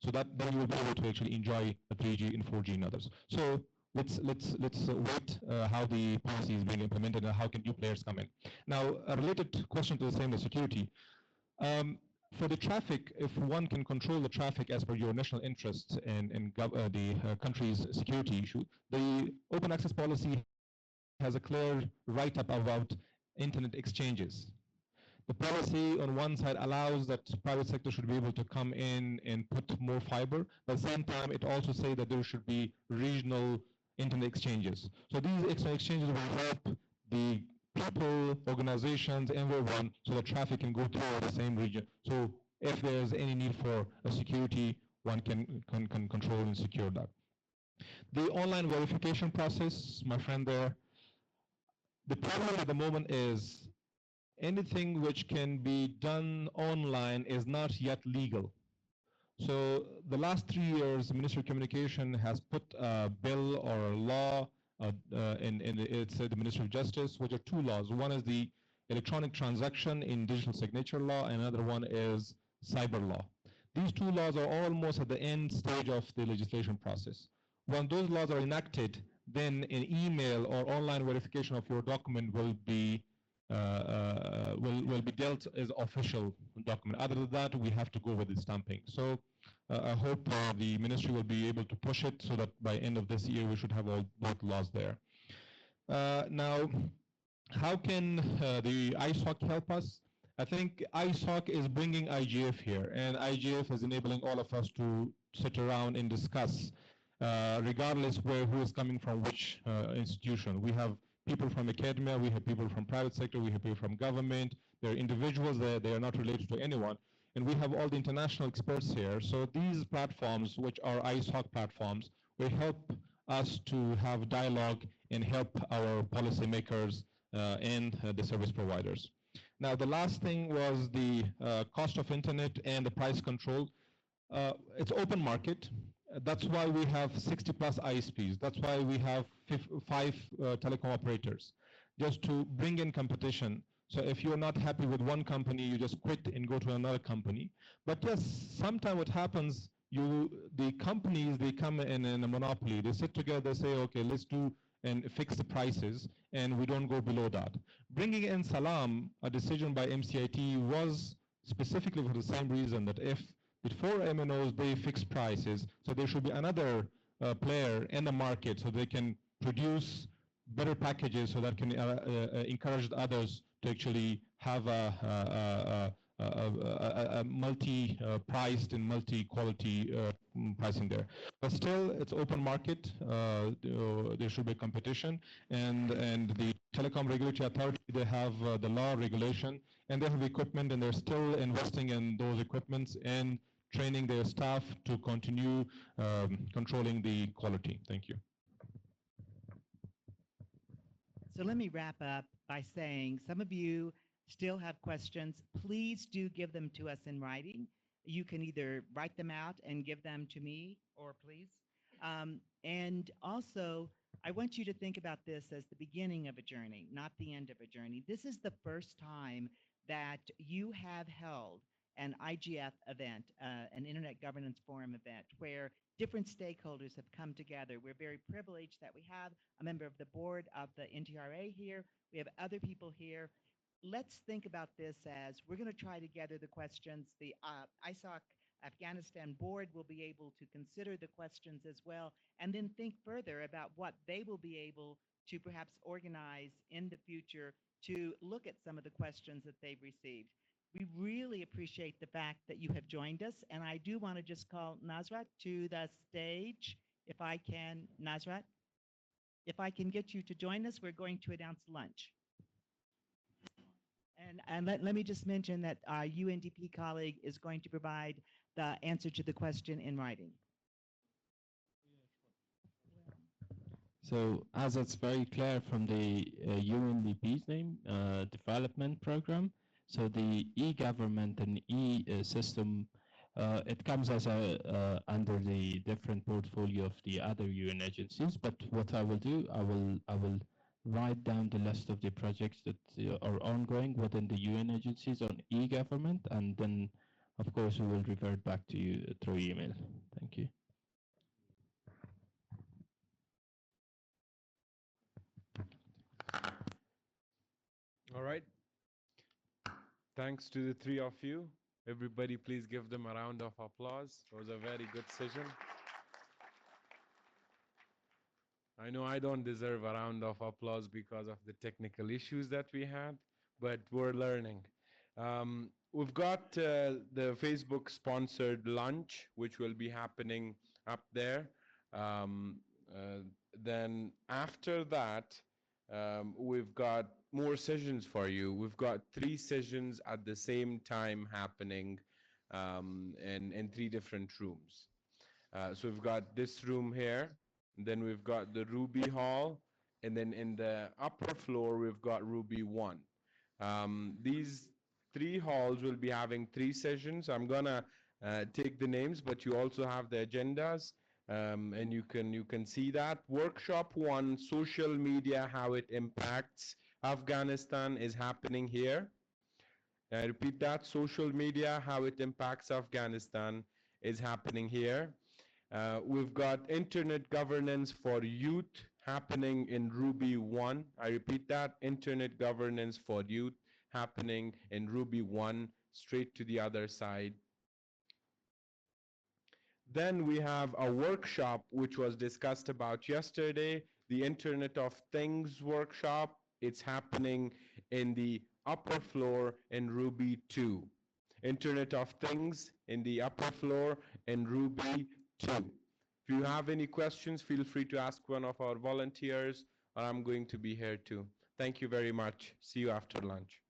so that then you will be able to actually enjoy the 3G and 4G and others. So let's wait how the policy is being implemented and how can new players come in. Now, a related question to the same, the security. For the traffic, if one can control the traffic as per your national interests and the country's security issue, the open access policy has a clear write-up about internet exchanges. The policy on one side allows that private sector should be able to come in and put more fiber, but at the same time it also says that there should be regional internet exchanges. So these exchanges will help the people, organizations, everyone, so that traffic can go through the same region. So if there's any need for a security, one can control and secure that. The online verification process, my friend there, the problem at the moment is anything which can be done online is not yet legal. So the last 3 years, the Ministry of Communication has put a bill or a law, and it's the Ministry of Justice, which are two laws. One is the electronic transaction in digital signature law, and another one is cyber law. These two laws are almost at the end stage of the legislation process. When those laws are enacted, then an email or online verification of your document will be dealt as official document. Other than that, we have to go with the stamping. So I hope the ministry will be able to push it so that by end of this year we should have both laws there. Now, how can the ISOC help us? I think ISOC is bringing IGF here, and IGF is enabling all of us to sit around and discuss, regardless who is coming from which institution. We have people from academia, we have people from private sector, we have people from government. There are individuals there, they are not related to anyone. And we have all the international experts here. So these platforms, which are ISOC platforms, will help us to have dialogue and help our policymakers and the service providers. Now, the last thing was the cost of internet and the price control. It's open market. That's why we have 60 plus ISPs. That's why we have five telecom operators, just to bring in competition. So if you're not happy with one company, you just quit and go to another company. But yes, sometimes what happens, the companies, they come in a monopoly. They sit together, they say, okay, let's do and fix the prices, and we don't go below that. Bringing in Salam, a decision by MCIT, was specifically for the same reason that if the four MNOs, they fix prices, so there should be another player in the market, so they can produce better packages, so that can encourage others to actually have a multi-priced and multi-quality pricing there. But still, it's open market. There should be competition, and the Telecom Regulatory Authority, they have the law regulation, and they have equipment, and they're still investing in those equipments and training their staff to continue controlling the quality. Thank you. So let me wrap up by saying some of you still have questions. Please do give them to us in writing. You can either write them out and give them to me, or please. And also, I want you to think about this as the beginning of a journey, not the end of a journey. This is the first time that you have held an IGF event, an Internet Governance Forum event, where different stakeholders have come together. We're very privileged that we have a member of the board of the NTRA here. We have other people here. Let's think about this as we're going to try to gather the questions. The ISOC Afghanistan board will be able to consider the questions as well, and then think further about what they will be able to perhaps organize in the future to look at some of the questions that they've received. We really appreciate the fact that you have joined us, and I do want to just call Nasrat to the stage, if I can. Nasrat, if I can get you to join us, we're going to announce lunch. And let me just mention that our UNDP colleague is going to provide the answer to the question in writing. So as it's very clear from the UNDP's name, development program, so the e-government and e-system, it comes as under the different portfolio of the other UN agencies. But what I will do, I will write down the list of the projects that are ongoing within the UN agencies on e-government, and then, of course, we will revert back to you through email. Thank you. All right. Thanks to the three of you. Everybody, please give them a round of applause. It was a very good session. I know I don't deserve a round of applause because of the technical issues that we had, but we're learning. We've got the Facebook sponsored lunch, which will be happening up there. Then after that, we've got more sessions for you. We've got 3 sessions at the same time happening in 3 different rooms. So we've got this room here, then we've got the Ruby Hall, and then in the upper floor, we've got Ruby 1. These 3 halls will be having 3 sessions. I'm gonna take the names, but you also have the agendas, and you can see that. Workshop 1, social media, how it impacts Afghanistan, is happening here. I repeat that, social media, how it impacts Afghanistan, is happening here. We've got internet governance for youth happening in Ruby 1. I repeat that, internet governance for youth happening in Ruby 1, straight to the other side. Then we have a workshop which was discussed about yesterday, the Internet of Things workshop. It's happening in the upper floor in Ruby 2. Internet of Things in the upper floor in Ruby 2. If you have any questions, feel free to ask one of our volunteers, or I'm going to be here too. Thank you very much. See you after lunch.